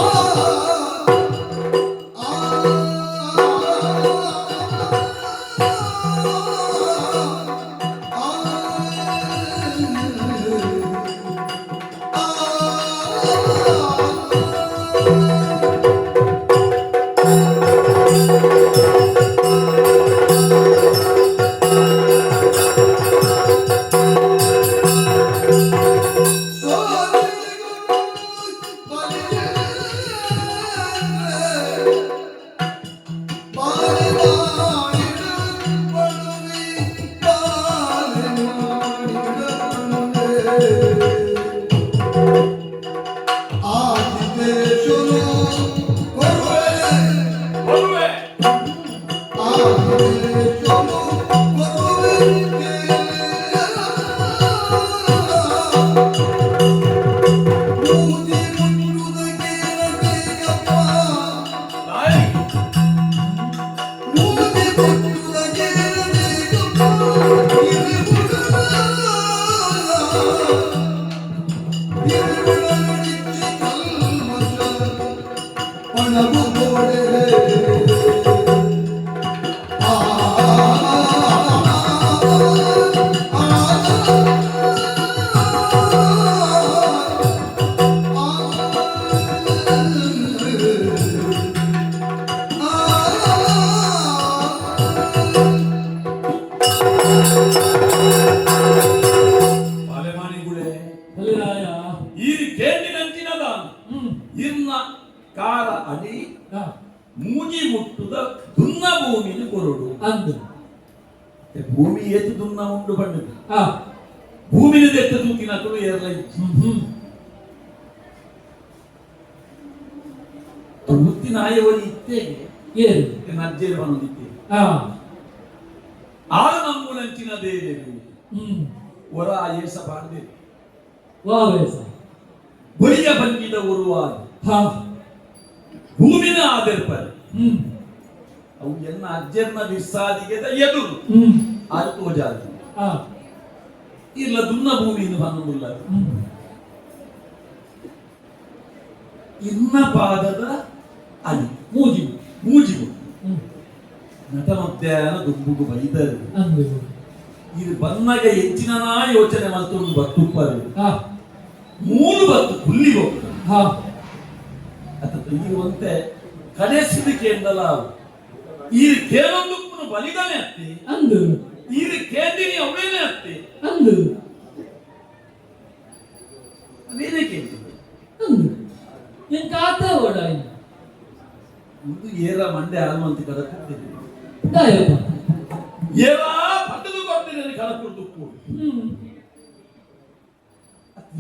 ಆ, ಬರುವೆ ನಾಯಿ ಬಾಲೆಮಾನಿಗುಳೆ ಬಲಿರಾಯ ಈರಿ ಕೇಂದಿನಂಚಿನದ ಇರ್ನ ಕಾರ ಅಡಿ ಆ, ಮೂಜಿ ಮುಟ್ಟುದ ದುನ್ನ ಭೂಮಿನ ಕೊರಡು ಅಂದು ಭೂಮಿ ಎತ್ತು ದುನ್ನ ಉಂಡು ಬಂಡದು ಆ ಭೂಮಿನ ಎತ್ತು ತೂಕಿನ ತುಳು ಏರ್ಲ ಮುತ್ತಿನ ಆಯವಳಿ ಇತ್ತೇಗೆ ಏನು ನಜ್ಜೇರು ಬಂದಿದ್ದೆ ಆ ಆರು ನಮ್ಮೂಲಂಚಿನ ದೇವಿ ಹೊರ ಆಯೇಸ ಬಾಡ್ದೆ ವಾವೇಸ ಬಳಿಯ ಬಂದಿದ ಉರುವಾದ ಹಾ ಭೂಮಿನ ಆದರ್ಪರು ಅವು ಎನ್ನ ಅಜ್ಜರ್ನ ವಿಸ್ಸಾದಿಗೆ ಎದುರು ಅದು ತೋಜಾದು ಆ ಇಲ್ಲ ದುನ್ನ ಭೂಮಿಯನ್ನು ಬಂದಿಲ್ಲ ಇನ್ನ ಪಾದದ ಅಡಿ ಮೂಜಿವು ಮೂಜಿವು ನಟ ಮಧ್ಯಾಹ್ನ ದುಂಬುಗು ಬೈದರು ಅಂದು ಇದು ಬಂದಾಗ ಹೆಚ್ಚಿನ ಯೋಚನೆ ಮಾಡ್ಕೊಂಡು ಬತ್ತುಪ್ಪರು ಆ ಮೂರು ಬತ್ತು ಕುಲ್ಲಿ ಹೋಗ್ತಾರೆ ಹಾ ಅಥವಾ ಇರುವಂತೆ ಕಡೆಸಿದ ಕೇಂದಲ ಈ ಕೇಳೊಂದು ಬಲಿದಾನೆ ಅತ್ತಿ ಅಂದು ಈ ಕೇಂದಿನಿ ಅವೇನೇ ಅತ್ತಿ ಅಂದು ಅವೇನೇ ಕೇಳ್ತಿದ್ರು ಅಂದು ಏನ್ ಕಾತ ಓಡಾಯಿ ಇದು ಏರ ಮಂಡೆ ಆಲ್ಮಂತಿ ಕಡಕ್ತಿದ್ರು ದಾಯಪ್ಪ ಏರ ಪಟ್ಟದು ಕೊಡ್ತೀನಿ ಕಡಕ್ಕೊಡ್ದು ಕೂಡು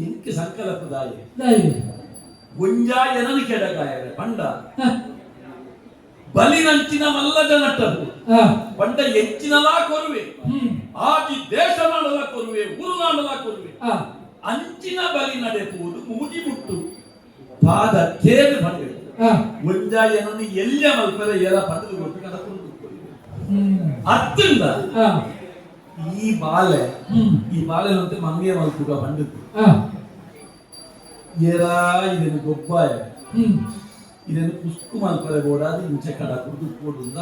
ಎಂಕೆ ಸಂಕಲ್ಪದಾಯ ದಾಯ ಗೊಂಜಾಯನನು ಕೆಡಗಾಯ ಪಂಡ ಬಲಿನಂಚಿನ ಮಲ್ಲದ ನಟ್ಟರು ಆ ಪಂಡ ಹೆಚ್ಚಿನಲಾ ಕೊರುವೆ ಆಗಿ ದೇಶ ಮಾಡಲ ಕೊರುವೆ ಊರು ಮಾಡಲ ಕೊರುವೆ ಆ ಅಂಚಿನ ಬಲಿ ನಡೆಪುವುದು ಮೂಗಿ ಮುಟ್ಟು ಪಾದ ಕೇಳು ಬಂದೆ ಆ ಗೊಂಜಾಯನನ್ನು ಎಲ್ಲ ಮಲ್ಪದ ಏರ ಪಟ್ಟದು ಕೊಟ್ಟು ಕಡಕ್ಕೊಡ್ದು ಅತ್ತಿಂದ ಆ ಈ ಬಾಲೆನಂತೆ ಮಂಗೆ ಮಲ್ಪುಗ ಬಂದಿತ್ತು ಆ ಏರಾ ಇದನ್ನು ಗೊಬ್ಬಾಯ ಇದನ್ನು ಪುಸ್ಕು ಮಲ್ಪರೆ ಬೋಡಾದ ಇಂಚೆ ಕಡ ಕುಡಿದು ಕೊಡುದ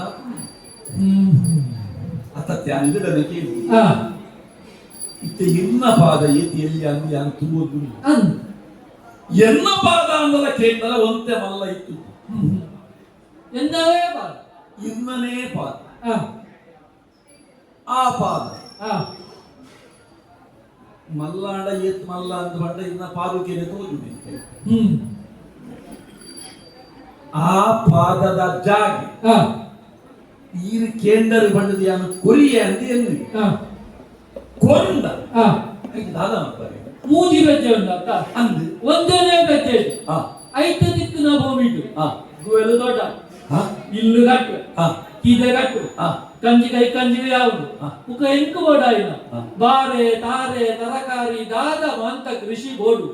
ಅತತ್ಯ ಅಂಗಡನಕ್ಕೆ ಆ ಇತ್ತ ಎನ್ನ ಪಾದ ಏತಿ ಎಲ್ಲಿ ಅಂದಿ ಅಂತ ತುಂಬುದು ಅಂದು ಎನ್ನ ಪಾದ ಅಂದಲ ಕೇಂದ್ರ ಒಂತೆ ಮಲ್ಲ ಇತ್ತು ಎಂದವೇ ಬಾ ಇನ್ನನೇ ಪಾದ ಆ ಆ ಪಾದ ಆ ಮಲ್ಲಾಂಡ ಏತ್ ಮಲ್ಲ ಅಂತ ಬಂಡ ಇನ್ನ ಪಾದುಕೆನೆ ತೋಜುನೆ ಆ ಪಾದದ ಜಾಗಿ ಆ ಈರು ಕೇಂದ್ರ ಬಂಡದ ಯಾನು ಕೊರಿಯೆ ಅಂತ ಎನ್ನಿ ಆ ಕೊಂಡ ಆ ದಾದ ಮಾಡ್ತಾರೆ ಮೂಜಿ ಬೆಜ್ಜೆ ಉಂಟ ಅಂದು ಒಂದನೇ ಬೆಜ್ಜೆ ಆ ಐದು ದಿಕ್ಕಿನ ಭೂಮಿಟ್ಟು ಆ ಗುವೆಲು ದೊಡ್ಡ ಆ ಇಲ್ಲು ಕಟ್ಟು ಆ ಕೀದೆ ಕಟ್ಟು ಆ ಕಂಜಿಗೆ ಯಾವುದು ಮುಖ ಎಂಕು ಬೋಡಾಯಿನ ಬಾರೆ ತಾರೆ ತರಕಾರಿ ದಾದ ಮಾಂತ ಕೃಷಿ ಬೋಡು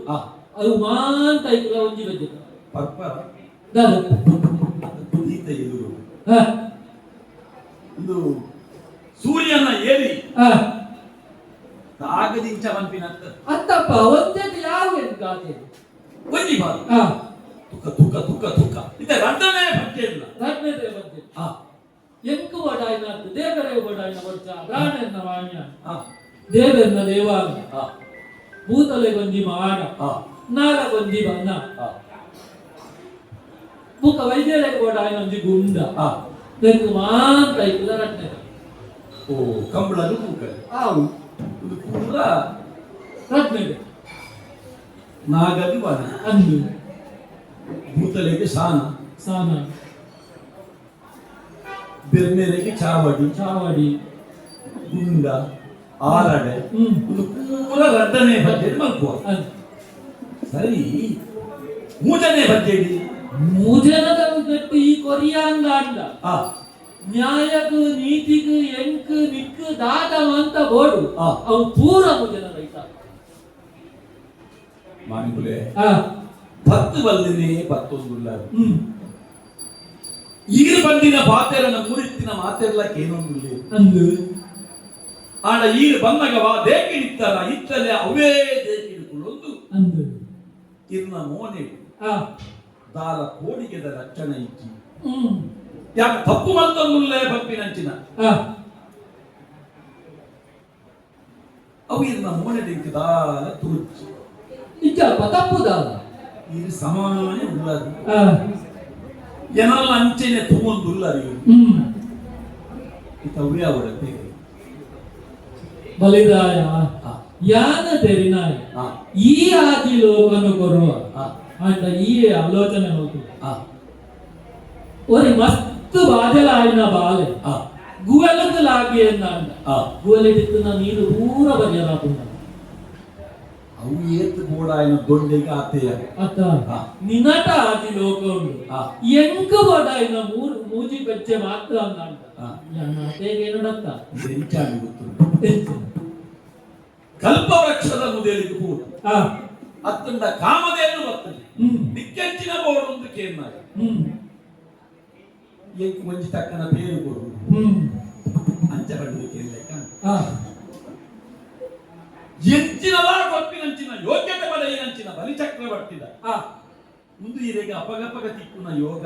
ಅದು ಮಾಂತ ಇಕ್ಕಲ ಒಂಜಿ ಬೆಜ್ಜೆ ಪರ್ಪ ದಾದ ಈತ ಎದುರು ಹ ಇದು ಸೂರ್ಯನ ಏರಿ ಹ ಕಾಗದಿಂಚ ಬಂಪಿನಂತ ಅತ್ತಪ್ಪ ಒಂದೇ ಯಾವ ಗಾದೆ ಒಂಜಿ ಬಾರು ಹ ತುಕ ಇದ ರಡ್ಡನೇ ಬಟ್ಟೆ ಇಲ್ಲ ರಡ್ಡನೇ ಬಜ್ಜೆ ಆ ಎಂಕು ಬಡಾಯಿನ ದೇವರೇ ಬಡಾಯಿನ ಬರ್ಚ ಬ್ರಾಹ್ಮಣ ವಾಣ್ಯ ಆ ದೇವರನ್ನ ದೇವಾಲಯ ಆ ಭೂತಲೆ ಗೊಂಜಿ ಮಾಡ ಆ ನಾಲ ಗೊಂಜಿ ಬನ್ನ ಆ ಮುಖ ವೈದ್ಯರೇ ಬಡಾಯಿನ ಒಂಜಿ ಗುಂಡ ಆ ತೆಂಗು ಮಾಂತ ಇಕ್ಕಲ ರಡ್ಡನೆ ಓ ಕಂಬಳದು ಕೂಕಲೆ ಆವು ಇದು ಪೂರ ರಡ್ಡನೆ ನಾಗದಿ ವಾಣ ಅಂದು ಭೂತಲೆಗೆ ಸಾನ ಸಾನ ಬೆರ್ಮೆರೆಗೆ ಚಾವಡಿ ಗುಂಡ ಆರಡೆ ಇದು ಪೂರ ರಡ್ಡನೆ ಬಜೆಟ್ ಮಲ್ಕುವ ಸರಿ ಮೂಜನೆ ಬಜೆಟ್ ಮೂಜನದ ಗಟ್ಟು ಈ ಕೊರಿಯಾಂಗ ಅಂಡ ಆ ನ್ಯಾಯಕು ನೀತಿಕು ಎಂಕು ನಿಕ್ಕು ದಾದ ಅಂತ ಬೋಡು ಆ. ಅವು ಪೂರ ಮೂಜನ ರೈತ ಮಾನಿಗುಲೆ ಆ 10 ಬಲ್ಲಿನೇ 11 ಈಗ ಬಂದಿನ ಪಾತೆರನ ಮುರಿತ್ತಿನ ಮಾತೆಲ್ಲ ಏನೊಂದಿಲ್ಲ ಅಂದು ಆಡ ಈಗ ಬಂದಾಗ ದೇಕಿಡಿತ್ತಾರ ಇತ್ತಲೆ ಅವೇ ದೇಕಿಡಿಕೊಳ್ಳೊಂದು ಅಂದು ಇರ್ನ ಮೋನೆ ಆ ದಾಲ ಕೋಡಿಗೆದ ರಕ್ಷಣೆ ಇಚ್ಚಿ ಯಾಕೆ ತಪ್ಪು ಮಂತೊಂದುಲ್ಲೇ ಪಪ್ಪಿನಂಚಿನ ಆ ಅವು ಇರ್ನ ಮೋನೆ ಡಿಂಕ್ ದಾಲ ತುರುಚಿ ಇಚ್ಚಪ್ಪ ತಪ್ಪುದಾದ ಇದು ಸಮಾನ ಉಳ್ಳದು ಆ ಏನಲ್ಲ ಅಂಚೆನೆ ತುಂಬೊಂದುಲ್ಲರಿ ಅವೇ ಅವರತ್ತೆ ಬಲಿದಾಯ ಆ ಯಾನ ತೆರಿನಾಯ ಆ ಈ ಆದಿ ಲೋಕನು ಕೊರುವ ಆ ಅಂತ ಈ ಆಲೋಚನೆ ಹೋಗಿ ಆ ಒರಿ ಮಸ್ತ್ ಬಾಜಲಾಯಿನ ಬಾಲೆ ಆ ಗುವೆಲದಲಾಗಿ ಎನ್ನಾಂಡ ಆ ಗುವೆಲಿಡಿತ್ತಿನ ನೀರು ಪೂರ ಬಗೆಯಲಾಗುಂಡ ಅವು ಏತ್ ಕೂಡ ಏನು ದೊಡ್ಡಗೆ ಆತೆಯ ಅತ್ತ ಆ. ನಿನಟ ಆದಿ ಲೋಕ ಉಂಡು ಆ. ಎಂಕ ಬಡ ಇನ್ನ ಮೂಜಿ ಬೆಚ್ಚೆ ಮಾತ್ರ ಅನ್ನಾಂಡ ಆ. ಅದೇಗೆ ಏನಡತ್ತ ಎಂಚಾಗಿ ಗೊತ್ತು ಕಲ್ಪವೃಕ್ಷದ ಮುದೇಲಿಗೆ ಪೂರ ಅತ್ತಂದ ಕಾಮಧೇನು ಬರ್ತದೆ ದಿಕ್ಕೆಂಚಿನ ಬೋರ್ಡ್ ಒಂದು ಕೇನ್ನಾಗ ಎಂಕು ಮಂಜಿ ತಕ್ಕನ ಬೇರು ಕೊಡು ಅಂಚ ಬಡ್ದು ಕೇಳಲೆಕ್ಕ ಎಂಚಿನದ ಗೊತ್ತಿನಂಚಿನ ಯೋಗ್ಯತೆ ಬದಲಿನಂಚಿನ ಬಲಿಚಕ್ರವರ್ತಿದ ಮುಂದು ಇರೆಗೆ ಅಪಗಪಗ ತಿಕ್ಕುನ ಯೋಗ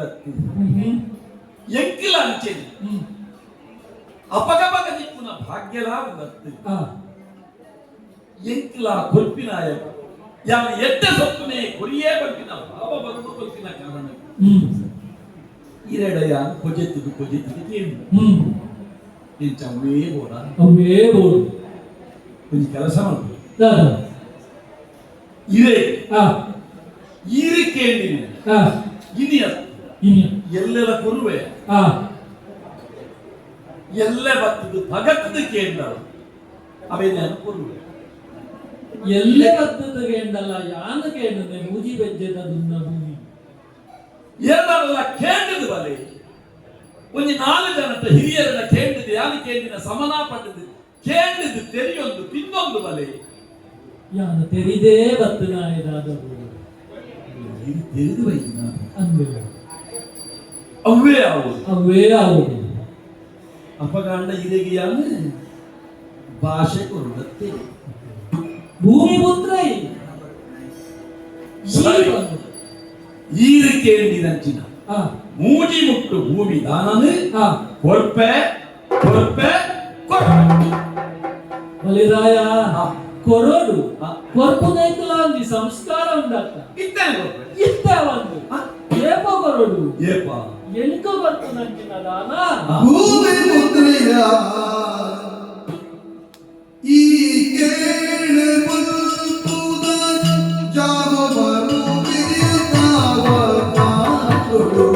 ಎಂಕಿಲ ಅಂಚೆನ ಅಪಗಪಗ ತಿಕ್ಕುನ ಭಾಗ್ಯಲ ಉದತ್ತು ಎಂಕಿಲ ಕೊಲ್ಪಿನಾಯ ಯಾವ ಎಡ್ಡ ಸೊಪ್ಪುನೆ ಕೊರಿಯೇ ಬರ್ತಿನ ಭಾವ ಬರುವುದು ಕೊಲ್ಪಿನ ಕಾರಣ ಇರೆಡೆಯ ಕೊಜೆತ್ತಿದ್ದು ಕೇಂದ್ರ ಎಂಚ ಅವೇ ಬೋಡ ಒಂದು ಕೆಲಸ ಮಾಡ್ಬೋದು ಇರೇ ಈರಿಕೇಂದಿನ ಇನಿಯ ಎಲ್ಲೆಲ್ಲ ಕೊರುವೆ ಎಲ್ಲ ಬತ್ತದು ಭಗತದ ಕೇಂದ್ರ ಅವೇನ ಕೊರುವೆ ಎಲ್ಲೇ ಬತ್ತದ ಕೇಂದಲ್ಲ ಯಾನ ಕೇಂದ್ರ ಮೂಜಿ ಬೆಜ್ಜೆದ ದುನ್ನ ಭೂಮಿ ಎಲ್ಲರೆಲ್ಲ ಕೇಂದ್ರದ ಬಲೆ ಒಂದು 4 ಜನದ ಹಿರಿಯರನ್ನ ಕೇಂದ್ರದ ಯಾನ ಕೇಂದ್ರಿನ ಸಮನಾ ಪಟ್ಟದು ಕೇಂದ್ರದ ತೆರಿಯೊಂದು ಪಿನ್ನೊಂದು ಬಲೆ ಯಾನ ತೆರಿದೇ ಬತ್ತನ ಇದಾದ ಇದು ತೆರೆದು ಬೈದಿನ ಅಂದೆ ಅವೇ ಅವು ಅಪಗಾಂಡ ಇರೆಗೆ ಯಾನ ಭಾಷೆ ಕೊರುಡತ್ತೆ ಭೂಮಿ ಪುತ್ರ ಈರಿಕೇಂದಿನಂಚಿನ ಮೂಜಿ ಮುಟ್ಟು ಭೂಮಿ ದಾನನು ಕೊರ್ಪೆ ಬಲಿರಾಯ ಕೊರೋಡು ಕೊರ್ಪು ನೈಕಲಾಂದಿ ಸಂಸ್ಕಾರ ಉಂಡತ್ತ ಇತ್ತ ಒಂದು ಏಪ ಕೊರೋಡು ಎನ್ಕ ಬರ್ತು ನಂಚಿನ ದಾನ ಭೂಮಿ ಮುದ್ರೆಯ ಈ ಕೇಳು ಬಲ್ಪುದ ಜಾಮ ಬರು ಬಿರಿತಾವ ಮಾತುಡು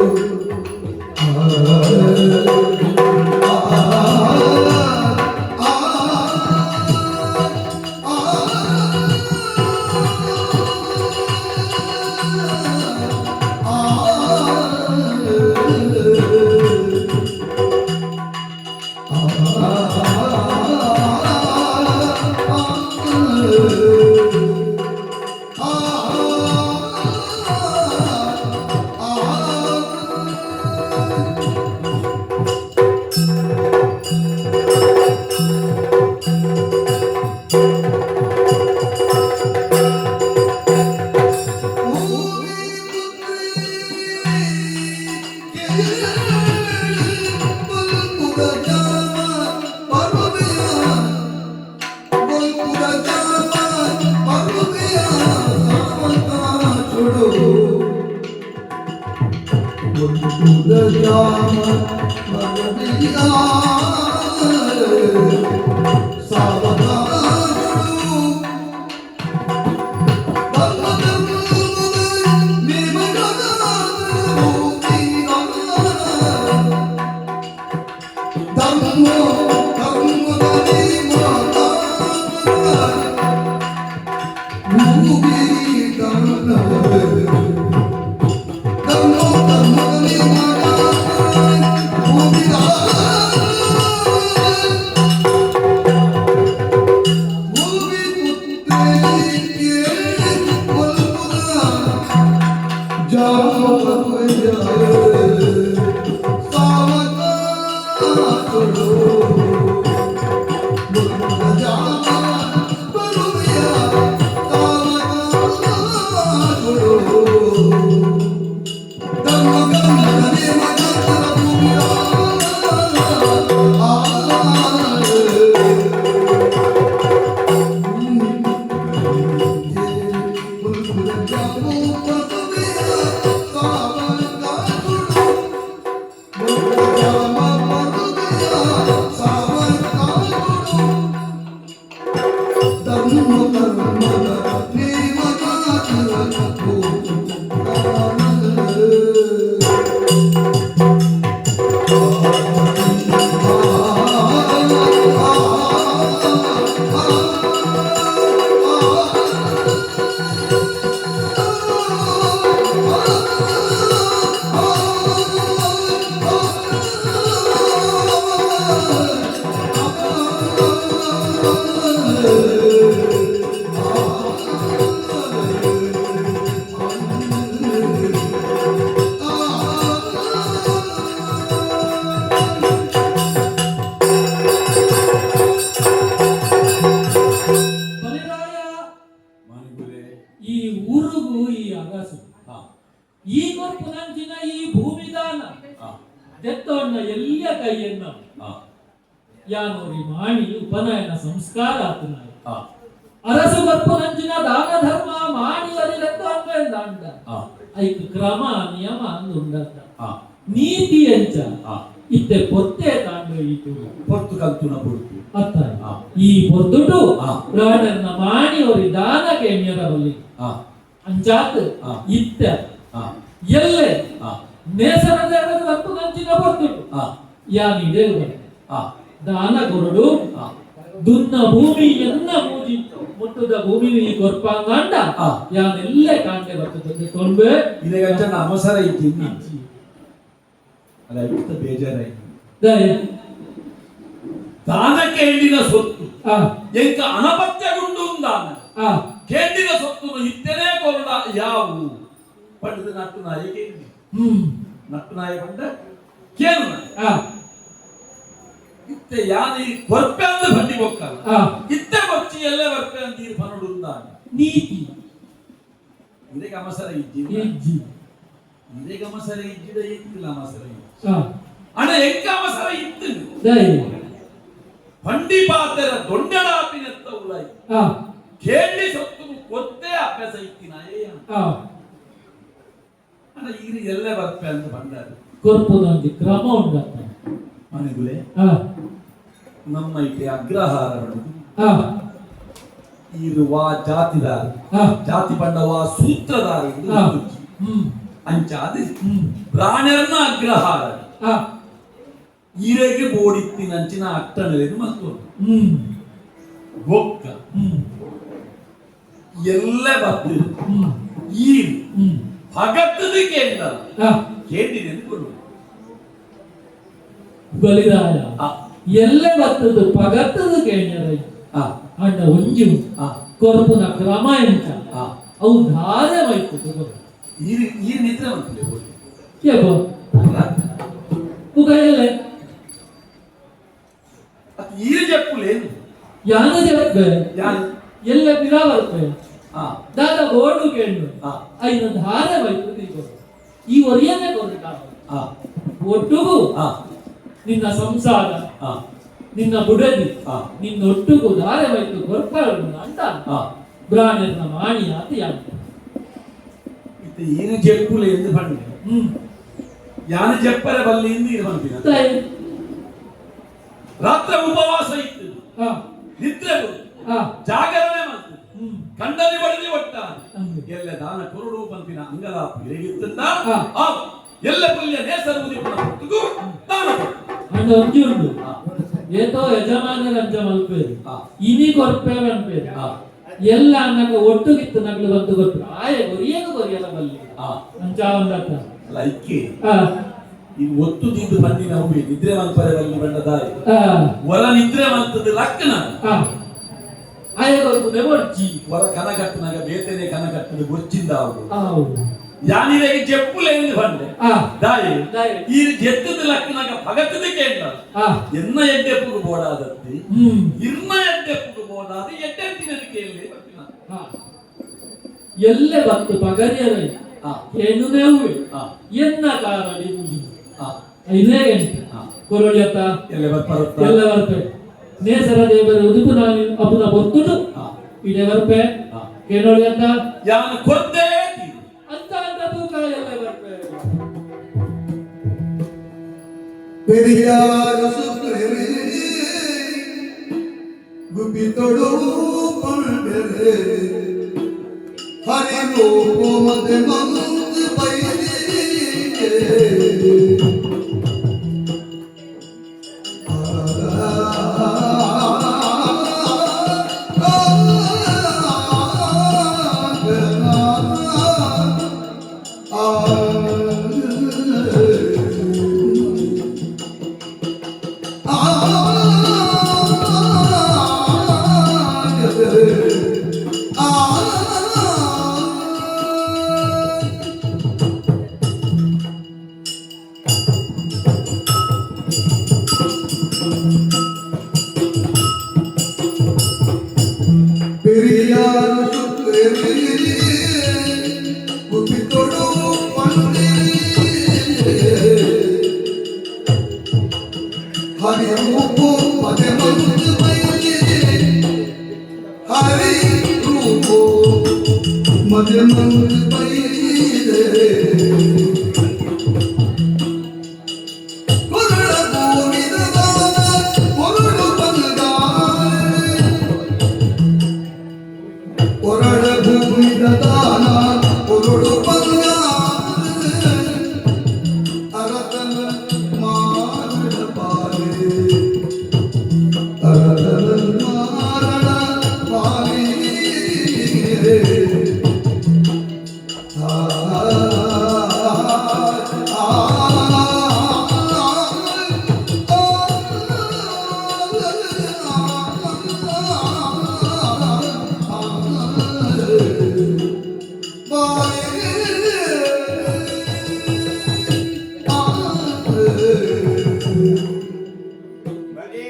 ಈ ಕೊರ್ಪುನಂಚಿನ ಈ ಭೂಮಿದಾನ ಆ, ತೆತ್ತೋಣ್ಣ ಎಲ್ಲ ಕೈಯನ್ನ ಆ, ಯಾನೋರಿ ಮಾಡಿ ಉಪನಯನ ಸಂಸ್ಕಾರ ಆತನಾಯ ಆ, ಅರಸು ಕೊರ್ಪುನಂಚಿನ ದಾನ ಧರ್ಮ ಮಾಡಿ ದಾಂಡ ಆ, ಐದು ಕ್ರಮ ನಿಯಮ ಅಂದುಂಡತ್ತ ಆ, ನೀತಿ ಎಂಚ ಆ. ಇತ್ತೆ ಪೊತ್ತೆ ತಾಂಡ ಈತು ಪೊರ್ತು ಕಲ್ತುನ ಪೊರ್ತು ಅರ್ಥ ಆ. ಈ ಪೊರ್ತುಟು ಆ. ಪ್ರಾಣನ್ನ ಮಾಡಿ ಅವರಿ ದಾನ ಕೆಣ್ಯರಬಲ್ಲಿ ಆ, ಅಂಚಾತ್ ಆ. ಇತ್ತ ಆ, ಎಲ್ಲೆ ಆ, ನೇಸರ ದೇವರ ಕೊರ್ಪುನಂಚಿನ ಪೊರ್ತುಟು ಆ, ಯಾನಿ ದೇವರು ಆ, ದಾನ ಕೊರಡು ಆ. ದುನ್ನ ಭೂಮಿ ಎನ್ನ ಮೂಜಿ ಮುಟ್ಟುದ ಭೂಮಿ ಈ ಕೊರ್ಪಾಂಗಾಂಡ ಆ. ಯಾನೆಲ್ಲೇ ಕಾಂಡೆ ಬರ್ತದೆ ಕೊಂಡ್ಬೆ ಇದೇ ಗಂಟನ ಅವಸರ ಇದ್ದೀನಿ ಅಲ್ಲ ಇಷ್ಟ ಬೇಜಾರಾಯ್ತು ದಯ ದಾನಕ್ಕೆ ಹೆಣ್ಣಿನ ಸೊತ್ತು ಆ ಎಂಕ ಅನಪತ್ಯಗುಂಡು ದಾನ ಆ ಕೇಂದಿನ ಸೊತ್ತು ಇತ್ತನೇ ಕೊರಡ ಯಾವು ಪಡೆದು ನಟ್ಟು ನಾಯ ಕೇಂದಿ ನಟ್ಟು ನಾಯ ಬಂದ ಕೇನು ನಾಯ ಆ ಇತ್ತೆ ಯಾನಿ ಕೊರ್ಪೆ ಅಂದ ಬಂಡಿ ಹೋಗ್ಕಲ್ಲ ಆ ಇತ್ತೆ ಬಚ್ಚಿ ಎಲ್ಲೇ ಬರ್ಪೆ ಅಂತ ಈ ಪನಡು ದಾನ ನೀತಿ ಇದೇ ಗಮಸರ ಇದ್ದೀನಿ ಹೆಜ್ಜಿ ಇದೇ ಗಮಸರ ಇದ್ದಿದ ಇತ್ತಿಲ್ಲ ಅಮಸರ ಇತ್ತು ಆ ಅಣ್ಣ ಎಂಕ ಅಮಸರ ಇತ್ತು ದಯ ಬಂಡಿ ಪಾತೆರ ದೊಂಡಡಾಪಿನೆತ್ತ ಉಳಾಯಿ ಆ ಕೇಳಿ ಸೊತ್ತು ಕೊತ್ತೆ ಅಭ್ಯಾಸ ಇತ್ತಿನ ಆ ಅಣ್ಣ ಈಗ ಎಲ್ಲೇ ಬರ್ಪೆ ಅಂತ ಬಂದಾರೆ ಕೊರ್ಪುನಂಚಿ ಕ್ರಮ ಉಂಡತ್ತ ಮನೆಗುಲೆ ಆ ನಮ್ಮ ಇತ್ತೆ ಅಗ್ರಹಾರ ಆ ಇರುವ ಜಾತಿದಾರ ಆ ಜಾತಿ ಬಂಡವ ಸೂತ್ರಧಾರ ಎಂದು ಆ ಒಂದು. ಅಂಚಾದಿ ಪ್ರಾಣ್ಯರನ್ನ ಅಗ್ರಹಾರ ಆ ಈರೆಗೆ ಬೋಡಿತ್ತಿನ ಅಂಚಿನ ಅಟ್ಟಣಲೆದು ಮತ್ತು ಬೊಕ್ಕ ಎಲ್ಲ ಬತ್ತು ಈ ಭಗತ್ತದ ಕೇಂದ್ರ ಆ ಕೇಂದಿದೆ ಅಂದ್ಕೊಂಡು ಬಲಿದಾಯ ಆ, ಎಲ್ಲೆ ಬರ್ತದ ಪಗತ್ತದ ಕೇಳ್ಯಾರ ಆ, ಅಣ್ಣ ಒಂಜಿ ಆ, ಕೊರ್ಪುನ ಕ್ರಮ ಎಂತ ಆ. ಅವು ಧಾರೆ ವೈತು ಈ ನಿದ್ರೆ ಮಾಡ್ತಿಲ್ಲ ಬೋಡಿ. ಕೇಬೋ ಉಗಯಲೆ ಅದು ಈ ಜಪ್ಪುಲೇನು ಯಾನ ಜಪ್ಪೆ ಯಾರು ಎಲ್ಲ ಬಿರಾವರ್ಪೆ ಆ, ದಾದ ಗೋಡು ಕೇಳು ಆ, ಐನ ಧಾರೆ ವೈತು ತಿಳ್ಕೊಂಡು ಈ ಒರಿಯನ್ನೇ ಕೊರಟ ಆ, ಒಟ್ಟುಗು ಆ, ನಿನ್ನ ಸಂಸಾರ ಆ, ನಿನ್ನ ಬುಡದಿ ಆ, ನಿನ್ನ ಒಟ್ಟುಗು ಧಾರೆ ವೈತು ಕೊರ್ಪಳು ಅಂತ ಆ. ಬ್ರಾಣರ್ನ ಮಾಡಿ ಅಂತ ಯಾರು ಇದು ಏನು ಜಪ್ಪುಲೆ ಎಂದು ಬಂದೆ ಯಾನ ಜಪ್ಪರ ಬಲ್ಲಿ ಎಂದು ಇದು ಬಂದಿನ ತಾಯಿ ರಾತ್ರಿ ಉಪವಾಸ ಇತ್ತು ಆ ನಿದ್ರೆ ಬಂತು. ಆ ಜಾಗರಣೆ ಮಾಡ್ತು ಕಂಡಲಿ ಬಡದಿ ಒಟ್ಟ ಹಂಗೆ. ಎಲ್ಲ ದಾನ ಕುರುಡು ಪಂಪಿನ ಅಂಗಲಾಪು ಇರಗಿತ್ತಂದ ಆ. ಎಲ್ಲ ಪಲ್ಯ ನೇಸರ ಉದಿಪುನ ಹೊತ್ತಿಗೂ ದಾನ ಕೊಟ್ಟು. ಅಣ್ಣ ಒಂಜಿ ಉಂಡು ಆ, ಏತೋ ಯಜಮಾನರ ಅಂಜ ಮಲ್ಪೇರು ಆ, ಇನಿ ಕೊರ್ಪೇರು ಅನ್ಪೇರು ಆ, ಎಲ್ಲ ಅನ್ನಕ ಒಟ್ಟುಗಿತ್ತು ನಗಲು ಬಂದು ಗೊತ್ತು ಆಯ ಗೊರಿಯಗ ಗೊರಿಯಲ್ಲ ಬಲ್ಲಿ ಆ. ಅಂಚ ಒಂದತ್ತ ಅಲ್ಲ ಇಕ್ಕೆ ಆ ಇದು ಒತ್ತು ದಿದ್ದು ಬಂದಿನ ಹೂವಿ ನಿದ್ರೆ ಮಲ್ಪರೆ ಬಲ್ಲಿ ಬಂಡದಾಯಿ ಆ ಹೊರ ನಿದ್ರೆ ಮಲ್ತದ ಲಕ್ಕನ ಆ ಆಯ ಗೊರ್ಪುನೆ ಒಡ್ಜಿ ಹೊರ ಕನ ಕಟ್ಟನಾಗ ಬೇತನೆ ಕನ ಕಟ್ಟದ ಗೊಚ್ಚಿಂದ ಅವರು ಆವು ಯಾನಿರೆಗೆ ಜಪ್ಪುಲೆ ಎಂದು ಬಂದೆ ಆ ದಾಯಿ ದಾಯಿ. ಈ ಜೆತ್ತದ ಲಕ್ಕನಾಗ ಭಗತದ ಕೇಂದ್ರ ಆ ಎನ್ನ ಎಡ್ಡೆಪ್ಪುಡು ಬೋಡಾದತ್ತಿ ಇರ್ನ ಎಡ್ಡೆಪ್ಪುಡು ಬೋಡಾದ ಎಡ್ಡೆಂತಿನ ಕೇಳಿ ಬರ್ತೀನ ಆ ಎಲ್ಲೆ ಬತ್ತು ಪಗರಿಯರ ಆ, ಏನುನೇ ಹೂವೆ ಆ, ಎನ್ನ ಕಾರಡಿ ಮುಗಿ ಆ, ಐದೇ ಗಂಟೆ ಆ. ಕೊರಳಿಯತ್ತ ಎಲ್ಲ ಬರ್ಪರುತ್ತ ಎಲ್ಲ ಬರ್ಪೆ ನೇಸರ ದೇವರ ಉದುಪು ನಾನು ಅಪುನ ಬರ್ತುಡು ಆ, ಇಡೆ ಬರ್ಪೆ ಆ. ಕೇಳೋಳಿಯತ್ತ ಯಾನ ಕೊರ್ತೆ ಅಂತ ತೂಕ ಎಲ್ಲ ಬರ್ಪೆ பெரியார் சுப்ரே ಗುಪಿತೊಡು ಪಂಡರೆ ಹರಿನೋ ಮದ ಮಂದ ಬೈದೆ பெரியார் சுப்ரே ಗುಪಿತೊಡು ಪಂಡ ಮದೆ ಮಂದು ಬೈದೆ ಕೊರಳ ಭೂಮಿದ ದಾನ ಕೊರಳು ಬಂಗಾರ ಕೊರಳ ಭೂಮಿದ ದಾನ ಕೊರಳು ಬಂಗಾರ ಅರತನ ಮಾರಣ ಪಾಲೆ ಅರತನ ಮಾರಣ ಪಾಲೆ ಬಲಿ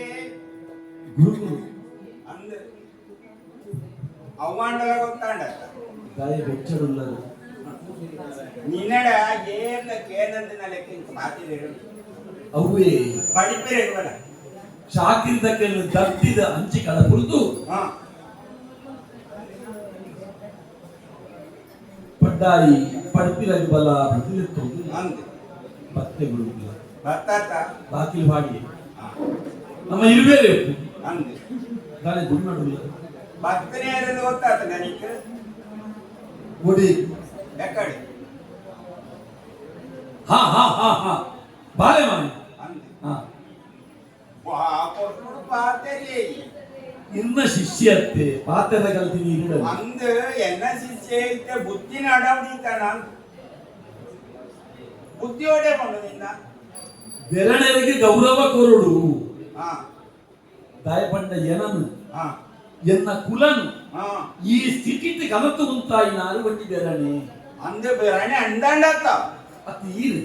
ಗುರುಗಳು ಅಂದ್ ಅవ్వాండల ಗೊತ್ತಾಂಡ ದಾಯ ಬೆಚ್ಚಡುಳ್ಳದು ನಿನ್ನಡ ಏರ್ಲ ಕೇನಂದಿನ ಲೆಕ್ಕ ಮಾತಿದೇರು ಅವೇ படிப்பே ಇರುವಲ್ಲ ಶಾಕಿರ್ದಕ್ಕೆಲ್ಲ ದತ್ತಿದ ಹಂಚಿಕಳ ಕುರಿತು ಹಾ ಪಡ್ಡಾಯಿ ಪಡ್ಪಿರಗಿ ಬಲ ಪ್ರತಿನಿತ್ಯ ಅಂದ್ ಪತ್ತೆ ಗುರುಗಳು ಬತ್ತಾತ ಬಾಕಿಲು ಹಾಡಿ ನಮ್ಮ ಇರುವೇರೆ ಅಂದ್ ದಾನೆ ಗುರುನಡುಲ್ಲ ಬತ್ತನೇ ಇರೋದು ಗೊತ್ತಾತ ನನಗೆ ಒಡಿ ಎಕ್ಕಡಿ ಹಾ ಹಾ ಹಾ ಹಾ ಬಾಳೆ ಮಾನಿ ಅಂದ್ ಹಾ ವಾ ಕೊಟ್ಟು ಪಾತರಿ ಇನ್ನ ಶಿಷ್ಯತ್ತೆ ಪಾತ್ರದ ಕಲ್ತೀನಿ ಇರಲ್ಲ ಅಂದ್ ಎನ್ನ ಶಿಷ್ಯ ಇದ್ದ ಬುದ್ಧಿ ನಡವಳಿಕನ ಬುದ್ಧಿಯೋಡೆ ಬಂದು ನಿನ್ನ ಬೆರಳೆರಿಗೆ ಗೌರವ ಕೊರಡು ಹಾ ದಾಯಪಂಡ ಏನನು ಹಾ ಎನ್ನ ಕುಲನು ಹಾ ಈ ಸ್ಥಿತಿಗೆ ಕನತು ಮುಂತಾಯಿ ನಾರು ಬಂದಿ ಬೆರಣೆ ಅಂದ್ ಬೇರಣೆ ಅಂದಂಡತ್ತ ಅತ್ತ ಈರು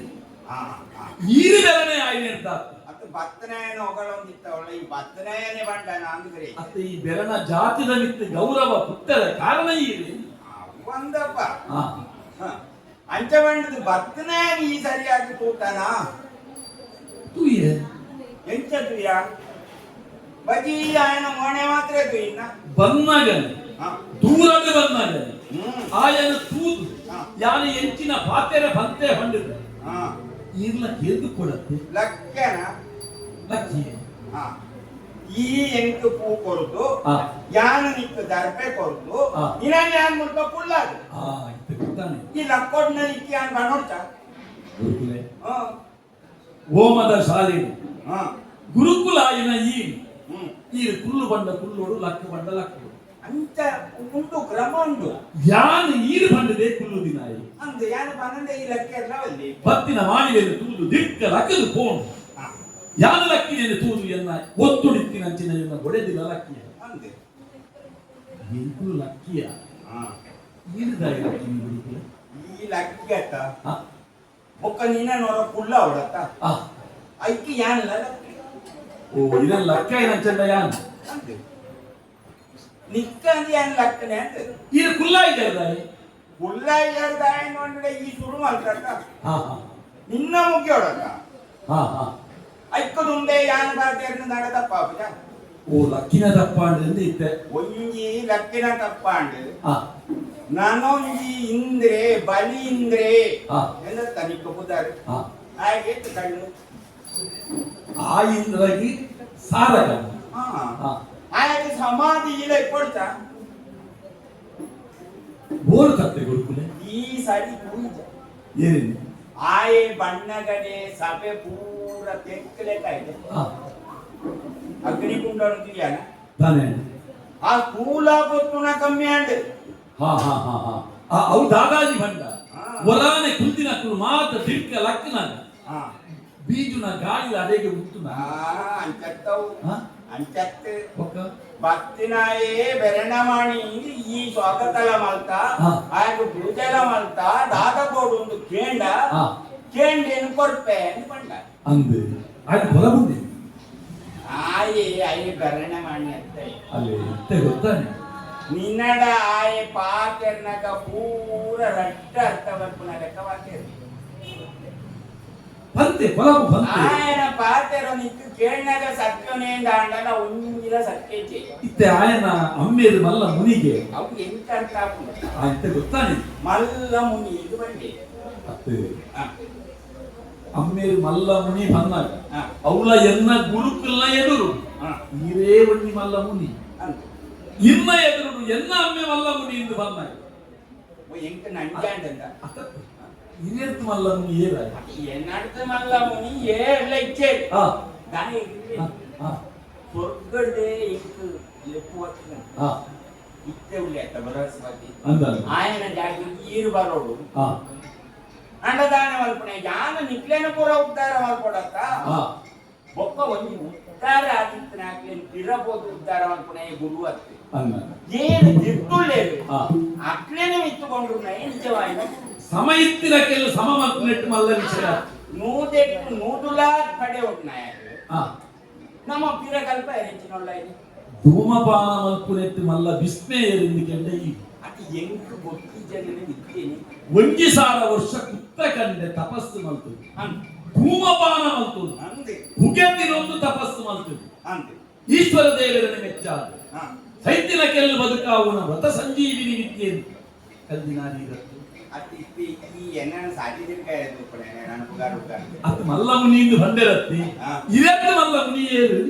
ಹಾ ಹಾ ಈರು ಬೆರಣೆ ಆಯ್ನೆ ಅಂತ ಅತ್ತ ಬತ್ತನೆಯನ ಹೊಗಳೊಂದಿತ್ತವಳ ಈ ಬತ್ತನೆಯನೇ ಬಂಡನ ಅಂದ್ರಿ ಅತ್ತ ಈ ಬೆರಣ ಜಾತಿದ ಮಿತ್ತ ಗೌರವ ಪುಟ್ಟರ ಕಾರಣ ಈರು ಒಂದಪ್ಪ ಹಾ ಅಂಚ ಬಂಡದು ಬತ್ತನೆಯ ಈ ಸರಿಯಾಗಿ ಕೂತಾನ ತೂಯೆ ಎಂಚ ತುಯ ಬಜಿ ಆಯನ ಮೊಣೆ ಮಾತ್ರ ತುಯಿನ ಬನ್ನಾಗನೆ ಹಾ ದೂರದ ಬನ್ನಾಗನೆ ಹ್ಮ್ ಆಯನ ತೂದು ಹಾ. ಯಾನ ಎಂಚಿನ ಪಾತೆರ ಬಂತೆ ಹೊಂಡಿದ ಹಾ ಈರ್ಲ ಕೇದು ಕೊಡತ್ತೆ ಲಕ್ಕೆನ ಲಕ್ಕಿ ಹಾ ಈ ಎಂಟು ಪೂ ಕೊರದು ಹಾ. ಯಾನ ನಿಕ್ಕು ದರ್ಪೆ ಕೊರದು ಹಾ. ಇನಾಗ ಯಾನ್ ಮುಟ್ಟ ಕುಳ್ಳಾದು ಆ ಇತ್ತು ಗೊತ್ತಾನೆ ಈ ಲಕ್ಕೋಡ್ನ ನಿಕ್ಕಿ ಯಾನ್ ಬನೋಡ್ತ ಗುರುಕುಲೆ ಹಾ ಹೋಮದ ಶಾಲೆ ಹಾ ಗುರುಕುಲ ಆಯಿನ ಈ ಹ್ಮ್ ಕುಲ್ಲು ಬಂಡ ಕುಲ್ಲೋಡು ಲಕ್ಕ ಬಂಡ ಲಕ್ಕೋಡು ಅಂಚ ಉಂಟು ಕ್ರಮ ಉಂಟು ಯಾನ್ ಈರು ಬಂಡದೆ ಕುಲ್ಲು ದಿನಾಯಿ ಅಂದ್ ಯಾನ ಬನಂದೆ ಈ ಲೆಕ್ಕ ಎಲ್ಲ ಒಲ್ಲಿ ಬತ್ತಿನ ಮಾಡಿವೆನು ತೂದು ದಿಕ್ಕ ಲಕ್ಕದು ಪೋಣು ಹಾ ಯಾನ ಲಕ್ಕಿನೇನು ತೂದು ಎನ್ನ ಒತ್ತುಡಿತ್ತಿನಂಚಿನ ಎನ್ನ ಗೊಡೆದಿಲ್ಲ ಲಕ್ಕಿಯ ಅಂದ್ ಎಂಕುಲು ಲಕ್ಕಿಯ ಹಾ ಈರುದಾಯಿ ಲಕ್ಕಿ ಗುರುಕುಲ ಈ ಲಕ್ಕಿಯತ್ತ ಹಾ ಒಕ್ಕ ನೀನ ನೋಡ ಕುಳ್ಳ ಅವಡತ್ತ ಆ ಐಕಿ ಯಾನಲ್ಲ ಲಕ್ಕಿ ಓ ಇದನ್ನ ಲಕ್ಕ ಏನಂಚಂದ ಯಾನ್ ಅಂದ್ ನಿಕ್ಕ ಅಂದ್ ಯಾನ್ ಲಕ್ಕನೆ ಅಂದ್ ಇದು ಕುಲ್ಲ ಇದ್ದಾಯಿ ಕುಳ್ಳ ಇಲ್ಲದಾಯ ನೋಡಿದ್ರೆ ಈ ಸುಡು ಮಾಡ್ತಕ್ಕ ಹಾ ಹಾ ನಿನ್ನ ಮುಗಿ ಹೊಡಕ ಹಾ ಹಾ ಐಕ್ಕದುಂಬೆ ಯಾನ್ ಬಾರ್ದೇರ್ನ ನಡದಪ್ಪ ಅಪ್ಪಜ ಓ ಲಕ್ಕಿನ ತಪ್ಪ ಅಂದ್ರೆ ಇತ್ತೆ ಒಂಜಿ ಲಕ್ಕಿನ ತಪ್ಪಾಂಡ್ ಹಾ ನಾನೊಂಜಿ ಇಂದ್ರೆ ಬಲಿ ಇಂದ್ರೆ ಹಾ. ಎಂದ ತನಿಕ ಬುದಾರು ಹಾ ಹಾಗೆ ಕಣ್ಣು ಆ ಇಂದ್ರಗಿ ಸಾರಕ ಹಾ ಹಾ ಹಾಗೆ ಸಮಾಧಿ ಇಲ್ಲ ಕೊಡ್ತಾ ಬೋರು ಕತ್ತೆ ಗುರುಕುಲೆ ಈ ಸಾರಿ ಪೂಜ ಏನೇನು ಆಯೆ ಬಣ್ಣಗಡೆ ಸಭೆ ಪೂರ ತೆಕ್ಕಲೆ ಕಾಯ್ದೆ ಹಾ ಅಗ್ನಿಕುಂಡ ಅಂತೀಯಾನ ತಾನೇ ಆ ಕೂಲ ಗೊತ್ತುನ ಕಮ್ಮಿ ಅಂಡ್ ಹಾ ಹಾ ಹಾ ಹಾ ಆ ಅವು ದಾದಾಜಿ ಬಂಡ ಹಾ. ವರಾನೆ ಕುಂತಿನ ಕುಲು ಮಾತ ದಿಕ್ಕ ಲಕ್ಕನ ಹಾ ಬೀಜುನ ಗಾಳಿ ಅಡೆಗೆ ಉತ್ತುನ ಅಂಚತ್ತವು ಹಾ ಅಂಚತ್ತು ಒಕ್ಕ ಭಕ್ತಿನಾಯೇ ಬೆರಣಮಾಣಿ ಈ ಸ್ವಾಗತಲ ಮಲ್ತ ಹಾ. ಹಾಗೆ ಪೂಜೆಲ ಮಲ್ತ ದಾದ ಕೋಡು ಒಂದು ಕೇಂಡ ಹಾ ಕೇಂಡೇನು ಕೊಡ್ಪೆ ಅನ್ಕೊಂಡ ಅಂದೆ ಆಯ್ತು ಹೊರ ಬಂದೆ ಆಯೆ ಆಯೆ ಬೆರಣಮಾಣಿ ಅಂತ ಅಲ್ಲಿ ಇತ್ತೆ ಗೊತ್ತಾನೆ ನಿನ್ನಡ ಆಯೆ ಪಾತೆರ್ನಗ ಪೂರ ರಟ್ಟ ಅರ್ಥ ಬರ್ಪುನ ಲೆಕ್ಕ ವಾಕ್ಯ ಪಂತೆ ಕೊಲಬು ಪಂತೆ ఆయన పాతేరో నీకు కేణగా సత్యనేంద అండన ఉంగిల సత్యచే ಇತ್ತೆ ಆಯನ ಅಮ್ಮೇರು ಮಲ್ಲ ಮುನಿಗೆ అవు ఎంత అంటాపు ಅಂತ ಗೊತ್ತಾನೆ మల్ల ముని ఇది బండి ಅತ್ತೆ ಅಮ್ಮೇರು ಮಲ್ಲ ಮುನಿ ಬಂದಾಗ ఆ. ಅವಳ ಎನ್ನ ಗುರುಕುಲ್ನ ಎದುರು ನೀರೇ ಒಣ್ಣಿ ಮಲ್ಲ ಮುನಿ అంతే ಇನ್ನ ಎದುರು ಎನ್ನ ಅಮ್ಮೆ ಮಲ್ಲ ಮುನಿ ಎಂದು ಬಂದಾಗ ఓ ఎంత నంజాండంట ಹಿರಿಯರ್ತು ಮಲ್ಲ ಮುನಿ ಏರಾಯ ఎన్నడితే మల్ల ముని ఏళ్ళ ఇచ్చేది ಆ దాని ಆ పొర్గడే ఇంకు ఎక్కువచ్చిన ಆ ఇచ్చే ఉల్లేట బరస్పతి ಅಂದ ఆయన జాగి ఈరు బరోడు ಆ అండదాన వల్పునే యాన నిట్లేన పూర ఉద్దార వల్పడత ಆ ఒక్క వంది ఉద్దార ఆదిత్యనాక్లేని తిరబోదు ఉద్దార వల్పునే గురువు అత్తి ಅಂದ ఏడు దిట్టులు లేదు ಆ అట్లేనే విత్తుకుంటున్నాయి నిజమైన ಸಮಯಿತ್ತಿನ ಕೆಲವು ಸಮ ಮಲ್ಪನೆಟ್ಟು ಮಲ್ಲ ವಿಷಯ నూదెట్టు నూదులా పడే ఉంటున్నాయి ಆ ನಮ್ಮ ಪಿರ ಕಲ್ಪ ಹೆಚ್ಚಿನ ఇది ಧೂಮಪಾನ ಮಲ್ಪುನೆಟ್ಟು ಮಲ್ಲ ವಿಸ್ಮಯರಿಂದಿಕೆಂಡೆ ಈ అది ఎంకు గొప్పి జరిగిన విద్యని ಒಂಜಿ ಸಾರ ವರ್ಷ ಕುತ್ತ ಕಂಡೆ ತಪಸ್ಸು ಮಲ್ತುದು ಧೂಮಪಾನ ಮಲ್ತುದು అంతే ಹುಗೆಂದಿನೊಂದು ತಪಸ್ಸು ಮಲ್ತುದು అంతే ಈಶ್ವರ ದೇವರನ್ನು ಮೆಚ್ಚಾದ ఆ. ಸೈತಿನ ಕೆಲ್ಲು ಬದುಕಾವುನ ವ್ರತ ಸಂಜೀವಿನಿ ವಿದ್ಯೆ ಕಲ್ದಿನಾರೀರತ್ತು అది ఈ ఎన్న సాటిదిరికాయ ఇప్పుడు నేను అనుకుగారు ಅದು ಮಲ್ಲ ಮುನಿಯಿಂದ ಬಂದಿರತ್ತಿ ಆ. ಇದಕ್ಕೆ ಮಲ್ಲ ಮುನಿ ಏರು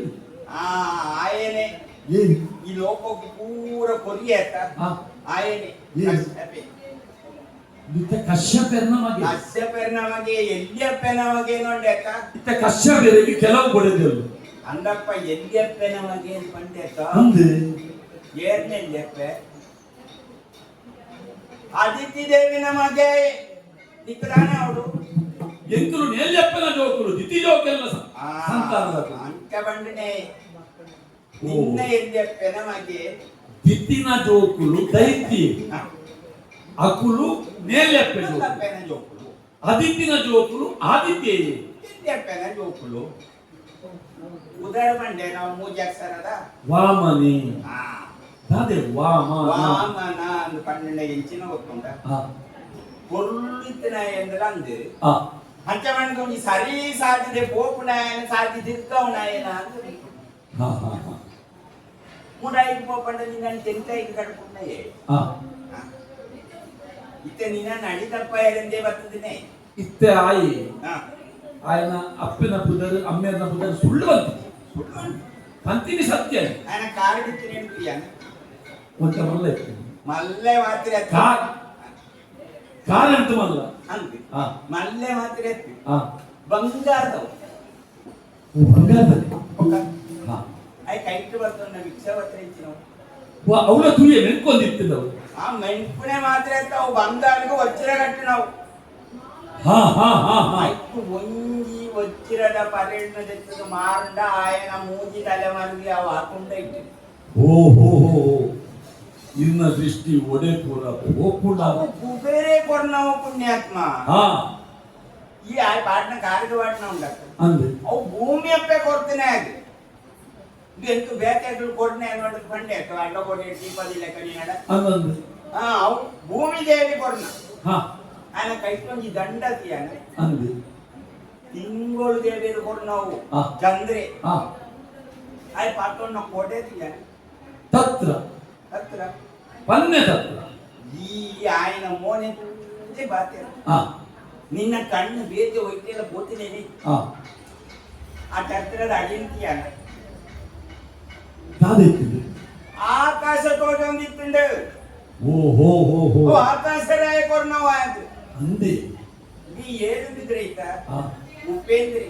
ఆయనే ಏನು ఈ లోకకు పూర కొరియేట ಆ ఆయనే Yes. ಇತ್ತ ಕಶ್ಯಪೆರ್ ನಮಗೆ ಕಶ್ಯಪೆರ್ ನಮಗೆ ಎಲ್ಲಿಯಪ್ಪ ನಮಗೆ ನೋಡ್ಯಾಕ ಇತ್ತ ಕಶ್ಯಪೆರಿಗೆ ಕೆಲವು ಕೊಡದೆಲ್ಲ ಅಂದಪ್ಪ ಎಲ್ಲಿಯಪ್ಪ ನಮಗೆ ಪಂಡ್ಯಾಕ ಅಂದೆ ಏರ್ನೆಲ್ಲಿಯಪ್ಪ ಆದಿತ್ಯ ದೇವಿ ನಮಗೆ ನಿಕ್ಕದಾನೆ ಅವಳು ಎಂಕುಲು ನೆಲ್ಯಪ್ಪನ ಜೋಕುಲು ದಿತಿ ಜೋಕೆಲ್ಲ ಸಂತಾನದ ಅಂಕ ಬಂಡನೆ ನಿನ್ನ ಎಲ್ಲಿಯಪ್ಪ ನಮಗೆ ದಿತ್ತಿನ ಜೋಕುಲು ದೈತ್ಯ ಅಕುಲು ನೇಲ್ಯಪ್ಪ ಜೋಕುಲು ಎಲ್ಲಪ್ಪನ ಜೋಕುಲು ಆದಿತ್ಯನ ಜೋಕುಲು ಆದಿತ್ಯ ಎಲ್ಲಿಯಪ್ಪನ ಜೋಕುಲು ಉದರ ಬಂಡೆ ನಾವು ಮೂಜಾಕ್ಷರದ ವಾಮನಿ ಆ ಅದೇ ವಾಮನ ವಾಮನ ಅಂದು ಪನ್ನೆಂಡು ಇಂಚಿನ ಗೊತ್ತುಂಟ ಆ பொருளித்தின என்று ಆ ಅಂಚಮನ್ ಕೊಂಚ ಸರಿ ಸಾಧಿದೆ ಪೋಪುನಾಯನ ಸಾಧಿ ತಿರ್ಕವನಾಯನ ಹಾ ಹಾ ಹಾ ಮುಡಾಯಿಗೆ ಪೋಪಂಡ ನಿನ್ನ ತೆಂಕಾಯಿಗೆ ಕಡ್ಕೊಂಡೇ ಆ ಇತ್ತೆ ನಿನ್ನ ನಡಿತಪ್ಪ ಎರಂದೇ ಬರ್ತದಿನೇ ಇತ್ತೆ ಆಯಿ ಹಾ ఆయన ಅಪ್ಪನ ಪುದರ್ ಅಮ್ಮೆನ ಪುದರ್ ಸುಳ್ಳು ಬಂತು ಅಂತಿನಿ ಸತ್ಯ ఆయన కారు బిత్తిని ఎంపియాను ಒಂಟ ಮಲ್ಲ ಇತ್ತು మల్లె మాత్రం ఎత్తి ಕಾರಂತ ಮಲ್ಲ అంతే ಆ మల్లె మాత్రం ఎత్తి ಆ బంగారం ಬಂಗಾರದಲ್ಲಿ ఒక ಹಾ అవి కైట్ పడుతున్న విక్షవత్రించినావు ಅವಳ ತುಯ್ಯ ನೆನ್ಕೊಂಡಿತ್ತಿದ್ದವು ఆ మెంపునే మాత్రం ఎత్తావు బంగారుకు వచ్చిర కట్టినావు ಹಾ ಹಾ ಹಾ ಹಾ ಐಕು ಒಂಜಿ వచ్చిరడ ಪರ್ಯಟನ ತೆತ್ತದು ಮಾರಂಡ ಆಯನ ಮೂಜಿ ತಲೆಮಾರಿಗೆ ಅವು ಹಾಕೊಂಡ ಇಟ್ಟು ಓ ಹೋ ಹೋ ಇನ್ನ ದೃಷ್ಟಿ ಒಡೆ ಪೂರ ಹೋಗ್ಕೊಂಡ ಅವು ಕುಬೇರೆ ಕೊಡ್ನವು ಪುಣ್ಯಾತ್ಮ ಹಾ ಈ ಆ ಪಾಟ್ನ ಕಾರಿಗೆ ಪಾಟ್ನ ಉಂಡಕ್ಕ ಅಂದೆ ಅವು ಭೂಮಿ ಅಪ್ಪೆ ಕೊಡ್ತೇನೆ ಅದು ಇದು ಎಂತ ಬೇಕೆಗಳು ಕೊಡ್ನೆ ಅನ್ನೋದಕ್ಕೆ ಬಂಡೆ ಅಕ್ಕ ಅಡ್ಡ ಕೊಡಿ ದೀಪದಿ ಲೆಕ್ಕ ನೀನಡ ಅಂದಂದೆ ಅವು ಭೂಮಿ ದೇವಿ ಕೊಡ್ನ ಹಾ ఆయన కైకొంచి దండ తీయాలి ಅಂದೆ తింగోಳು దేవేరు కొడున్నావు ఆ. చంద్రే ಹಾ ఆయన పట్టున్న కోటే తీయాలి ತತ್ರ ಹತ್ರ ಪನ್ನೆ ತತ್ರ ಈ ఆయన ಮೋನೆ ಬಾತೆ ಹಾ ನಿನ್ನ ಕಣ್ಣು ಬೇತೆ ಹೋಯ್ತೆಲ್ಲ ಬೋತಿನೇನೆ ಹಾ ಆ ಚತ್ರದ ಅಡಿನ తీయాలి ಯಾವ್ದೈತಿದೆ ಆಕಾಶ ತೋಟೊಂದಿತ್ತುಂಡು ಓ ಹೋ ಹೋ ಹೋ ಓ ಆಕಾಶ ರಾಯ ಕೊಡ್ನಾವ ಅಂತ ಅಂದೆ ನೀ ಏನಿದ್ರೆ ಈತ ಹಾ ಉಪೇಂದ್ರಿ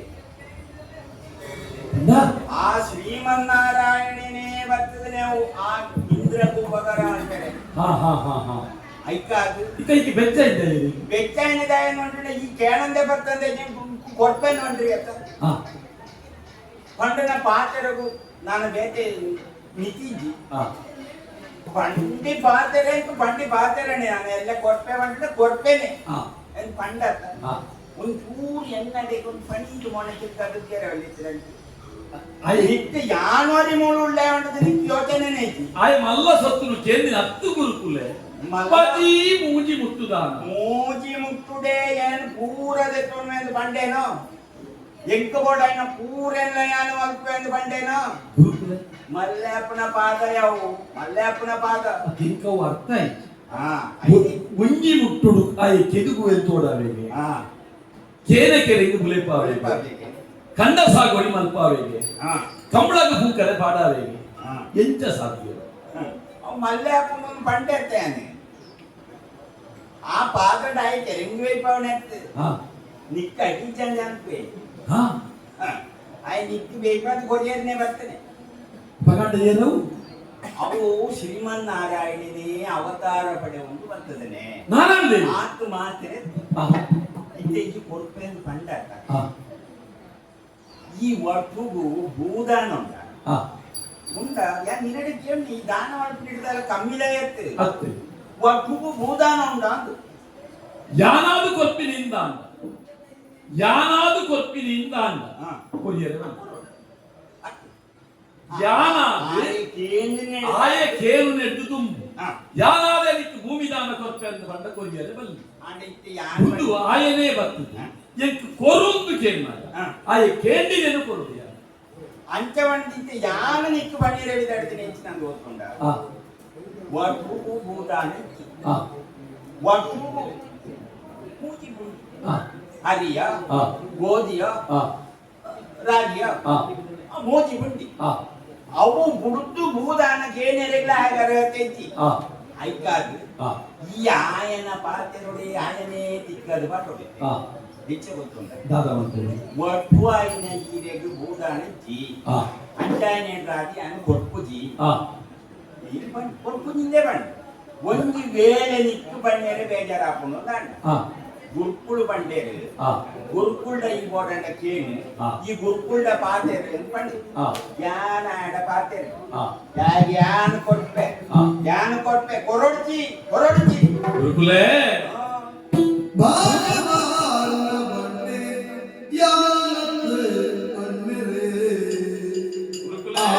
ಅಂದ ಆ ಶ್ರೀಮನ್ನಾರಾಯಣನೇ ಬರ್ತದೆ ನಾವು ಆ ಇಂದ್ರ ಕುಂಭಕರ ಅಂತಾರೆ ಹಾ ಹಾ ಹಾ ಹಾ ಐಕಾದು ಇದಕ್ಕೆ ಬೆಚ್ಚ ಇದ್ದ ಬೆಚ್ಚೈನದಾಯ ನೋಡ್ರಿ ಈ ಕೇಳಂದೆ ಬರ್ತಂದೆ ಕೊಡ್ಪೇನೆ ನೋಡ್ರಿ ಅಂತ ಹಾ ಪಂಡನ ಪಾತೆರಗು ನಾನು ಬೇತೆ ನಿತಿಜಿ ಹಾ ಪಂಡಿ ಪಾತೆರೆ ಅಂತ ಪಂಡಿ ಪಾತೆರಣೆ ನಾನು ಎಲ್ಲ ಕೊಡ್ಪೆ ಬಂದ್ರೆ ಕೊಡ್ಪೇನೆ ಹಾ ಎಂದು ಪಂಡ ಹಾ ಒಂದು ಚೂರು ಎನ್ನಡೆಗೆ ಒಂದು ಪಂಡಿ ಮೊಣಕ್ಕೆ ಕದುಕೇರೆ ಒಳ್ಳಿದ್ರಂತೆ ಆಯ್ ನಿತ್ಯ ಯಾನವರಿ ಮೂಳು ಉಳ್ಳೆ ಉಂಟು ನಿತ್ಯ ಯೋಚನೆ ಐತಿ ಆಯ್ ಮಲ್ಲ ಸತ್ತುನು ಕೇಂದ್ರ ಹತ್ತು ಗುರುಕುಲೆ ಮಲ್ಲದಿ ಮೂಜಿ ಮುಟ್ಟುದಾನ ಮೂಜಿ ಮುಟ್ಟುಡೆ ಏನು ಪೂರದ ತೊಂದು ಬಂಡೇನೋ ಎಂಕ ಬೋರ್ಡ್ ఆయన ಪೂರೆಲ್ಲ ಯಾನು ಮಲ್ಪೆಂದು ಬಂಡೇನೋ ಗುರುಕುಲೆ ಮಲ್ಲೆಪ್ಪನ ಪಾದ ಯಾವು ಮಲ್ಲೆಪ್ಪನ ಪಾದ ಇಂಕವು ಅರ್ಥ ಆಯ್ತು ಹಾ ಒಂಜಿ ಮುಟ್ಟುಡು ಆಯೆ ಕೆದುಗು ಎಂತೋಡಾವೆಗೆ ಹಾ ಕೇನ ಕೆರೆಗೆ ಬುಲೆಪಾವೆಗೆ ಕಂಡ ಸಾಗೋಳಿ ಮಲ್ಪಾವೆಗೆ ಹಾ ಕಂಬಳಗ ಹೂಕರೆ ಪಾಡಾವೆಗೆ ಹಾ ಎಂತ ಸಾಧ್ಯ ಅವ್ ಮಲ್ಲೆಪ್ಪನ ಬಂಡೆತ್ತೇನೆ ಆ ಪಾದ ಆಯ್ತು ರಿಂಗ್ ವೈಪವನೆತ್ತು ಹಾ ನಿಕ್ಕ ಅಡಿಚಂದ ಅನ್ಪೆ ಹಾ ಆಯ್ ನಿಕ್ಕ ಬೇಕಂತ ಕೊರಿಯರ್ನೇ ಬರ್ತೇನೆ ಪಗಂಡ ಏನು ಅವು ಶ್ರೀಮನ್ನಾರಾಯಣನೇ ಅವತಾರ ಪಡೆಯುವುದು ಬರ್ತದನೆ ನಾನಂದೆ ಮಾತು ಮಾತ್ರೆ ಹಾ ಇತ್ತೀಚೆ ಕೊಡ್ಪೇನು ಪಂಡಾಟ ಹಾ ಈ ಒಟ್ಟುಗು ಭೂದಾನ ಉಂಟ ಹಾ ಉಂಟ ಯಾ ನಿರಡೆ ಕೇಳಿ ಈ ದಾನ ಮಾಡ್ಬಿಟ್ಟಿರ್ತಾರ ಕಮ್ಮಿಲ ಇರ್ತೆ ಅತ್ತೆ ಒಟ್ಟುಗು ಭೂದಾನ ಉಂಟ ಅಂತ ಯಾನಾದು ಕೊರ್ಪಿನಿಂದ ಅಂದ ಯಾನಾದು ಕೊರ್ಪಿನಿಂದ ಅಂದ ಹಾ. ಕೊರಿಯರೆ ಯಾನಾದೆ ಆಯ ಕೇನು ನೆಟ್ಟು ತುಂಬು ಯಾನಾದೆ ಅದಕ್ಕೆ ಭೂಮಿದಾನ ಕೊರ್ಪೆ ಅಂತ ಬಂದ ಕೊರಿಯರೆ ಬಲ್ಲಿ ಹುದ್ದು ಆಯನೇ ಬರ್ತದೆ ಎಂಕ್ ಕೊರುಂದು ಕೇನ್ ಮಾಡ ಆಯ ಕೇಂಡಿನೇನು ಕೊರುದು ಯಾರು ಅಂಚವಂಡಿತ್ತೆ ಯಾನ ನಿಕ್ಕು ಬಣ್ಣೀರ್ ಹೇಳಿದಾಡ್ತೀನಿ ಹೆಚ್ಚು ನಂದು ಓದ್ಕೊಂಡ ಹಾ ಒಟ್ಟುಗು ಭೂದಾನ ಹಾ ಒಟ್ಟುಗು ಮೂತಿ ಬುಂಡಿ ಹಾ ಹರಿಯ ಹಾ ಗೋಧಿಯ ಹಾ ರಾಗಿಯ ಹಾ ಮೋತಿ ಬುಂಡಿ ಹಾ ಅವು ಬುಡ್ದು ಭೂದಾನಕ್ಕೆ ಏನೆರೆಗ್ಲ ಆಗಾರ ತೆಂಚಿ ಹಾ ಐಕಾದು ಹಾ ಈ ಆಯನ ಪಾತ್ರೆರೊಡೆ ಆಯನೇ ತಿಕ್ಕದು ಪಾಟೊಡೆ ಹಾ ಹೆಚ್ಚ ಗೊತ್ತುಂಟ ದಾದವಂತೆ ಒಟ್ಟು ಆಯ್ನ ಈರೆಗು ಭೂದಾನ ಜಿ ಹಾ ಅಂಟಾಯನೆ ರಾಗಿ ಅನು ಕೊರ್ಪು ಜಿ ಹಾ ಇಲ್ಲಿ ಬಂದು ಕೊರ್ಪು ನಿಂದೆ ಬಂದು ಒಂದು ವೇಳೆ ನಿಕ್ಕು ಬಣ್ಣೇರೆ ಬೇಜಾರಾಪುನು ದಾಂಡ ಹಾ ಗುರುಕುಳು ಬಂಡೇರು ಹಾ ಗುರುಕುಳ್ಳ ಇಂಪಾರ್ಟೆಂಟ್ ಕೇಳಿ ಹಾ. ಈ ಗುರುಕುಳ್ಳ ಪಾತ್ರೆ ಬಂಡಿ ಹಾ ಜ್ಞಾನ ಆಡ ಪಾತ್ರೆ ಹಾ ಜ್ಞಾನ ಕೊಟ್ಪೆ ಹಾ. ಜ್ಞಾನ ಕೊಟ್ಪೆ ಕೊರಡ್ಚಿ ಕೊರಡ್ಚಿ ಗುರುಕುಲೇ ಭಾಗವಾನ ಬಂಡೆ ಯಾನತ್ತು ಕಣ್ಣಿರೆ ಗುರುಕುಲೇ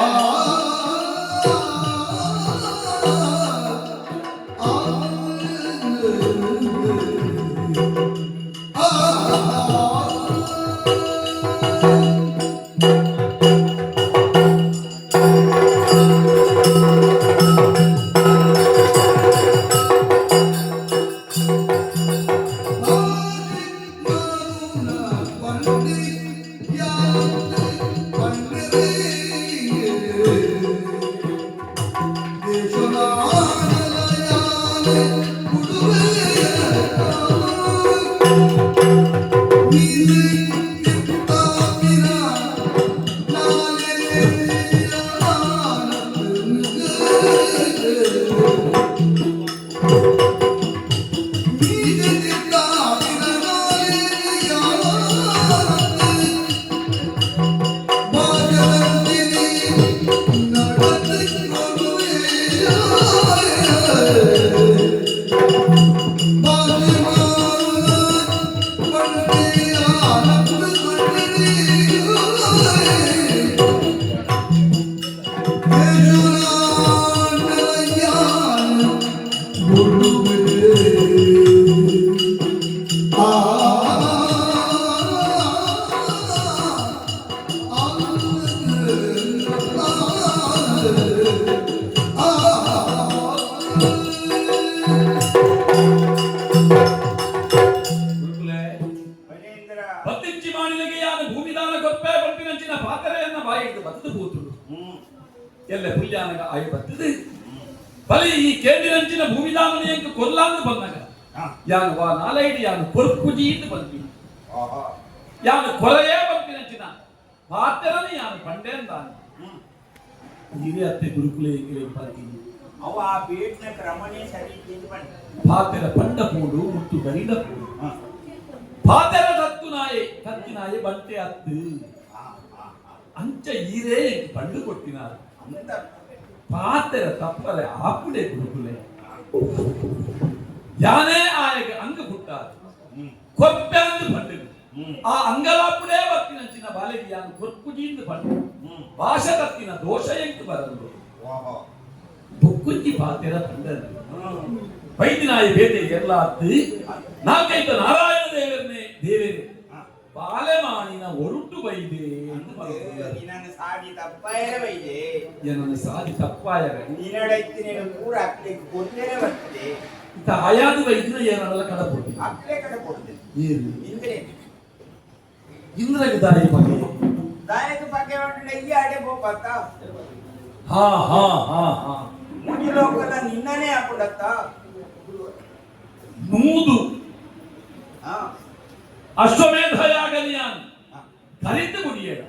ಬತ್ತಿಂಚಿ ಮಾಡಿದಗೆ ಯಾರು ಭೂಮಿದಾನ ಗೊತ್ತೇ ಬಟ್ಟಿನಂಚಿನ ಪಾತ್ರೆಯನ್ನ ಬಾಯಿಗೆ ಬತ್ತದು ಕೂತರು ಎಲ್ಲ ಪುಲ್ಯಾನಗ ಆಯಿ ಬತ್ತದು ಬಲಿ ಈ ಕೇಂದ್ರಿನಂಚಿನ ಭೂಮಿದಾನನ ಎಂಕ ಕೊಲ್ಲಾಂದು ಬಂದಾಗ ಯಾನು ವಾ ನಾಲೈಡಿ ಯಾನು ಕೊರ್ಪುಜಿ ಅಂತ ಬಂದಿ ಯಾನು ಕೊಲೆಯೇ ಬಂತಿನಂಚಿನ ಪಾತ್ರೆನ ಯಾನು ಪಂಡೇಂದಾನ ಹಿರಿಯ ಅತ್ತೆ ಗುರುಕುಲೆ ಎಂಗಿಲೆ ಪಾತಿ ಅವ ಆ ಬೇಟ್ನ ಕ್ರಮನೇ ಸರಿ ಇದ್ದು ಬಂದ ಪಾತ್ರೆ ಪಂಡ ಪೂಡು ಮುತ್ತು ಗರಿಡ ಪೂಡು ಪಾತೆರ ತತ್ತಿನಾಯಿ ಬಂಟೆ ಅತ್ತು ಅಂಚ ಈರೇ ಪಂಡು ಕೊಟ್ಟಿನಾರು ಅಂತ ಪಾತೆರ ತಪ್ಪಲೆ ಆಪುಡೆ ಗುರುಕುಲೆ ಯಾನೇ ಆಯಗೆ ಅಂಗ ಪುಟ್ಟಾರು ಕೊಪ್ಪೆ ಅಂದು ಪಂಡು ಆ ಅಂಗಲಾಪುಡೆ ಬತ್ತಿನಂಚಿನ ಬಾಲೆಗೆ ಯಾನು ಕೊರ್ಪುಜಿಂದ ಪಂಡು ಭಾಷೆ ತತ್ತಿನ ದೋಷ ಎಂಟು ಬರಲು ಬೊಕ್ಕುಂಜಿ ಪಾತೆರ ಪಂಡರು ವೈದ್ಯನಾಯಿ ಬೇಟೆ ಎಲ್ಲ ಅತ್ತು ನಾಲ್ಕೈದು ನಾರಾಯಣ ದೇವರೇ ಬಾಲೆಮಾಣಿನ ಒರುಟು ಬೈದೆ ಅಂತ ಬರೋದು. ನಿನ್ನ ಸಾಡಿ ತಪ್ಪಾಯರ ಬೈದೆ ಏನನ್ನು ಸಾಧಿ ತಪ್ಪಾಯವೆ ನೀನಡೈತಿ ನೀನು ಪೂರ ಹಾಕ್ಲಿಕ್ಕೆ ಕೊಡ್ತೇನೆ ಬರ್ತದೆ ಇಂಥ ಆಯಾದ ಬೈದಿನ ಏನನ್ನೆಲ್ಲ ಕಡಪುಡು ಹಾಕ್ಲೇ ಕಡೆ ಕೊಡ್ತೇನೆ ಏನು ಇಂದ್ರೆ ಇಂದ್ರಗೆ ದಾರಿ ಬಗ್ಗೆ ದಾಯಕ ಬಗ್ಗೆ ಹೊಂಟೆ ಈ ಆಡೆ ಹೋಗ್ಬತ್ತ ಹಾ ಹಾ ಹಾ ಹಾ ಮುಗಿ ಲೋಕದ ನಿನ್ನನೇ ಹಾಕೊಂಡತ್ತ ನೂದು ಹಾ ಅಶ್ವಮೇಧ ಯಾಗಲಿಯಾನ್ ಕಲಿತು ಮುಡಿಯೇಡ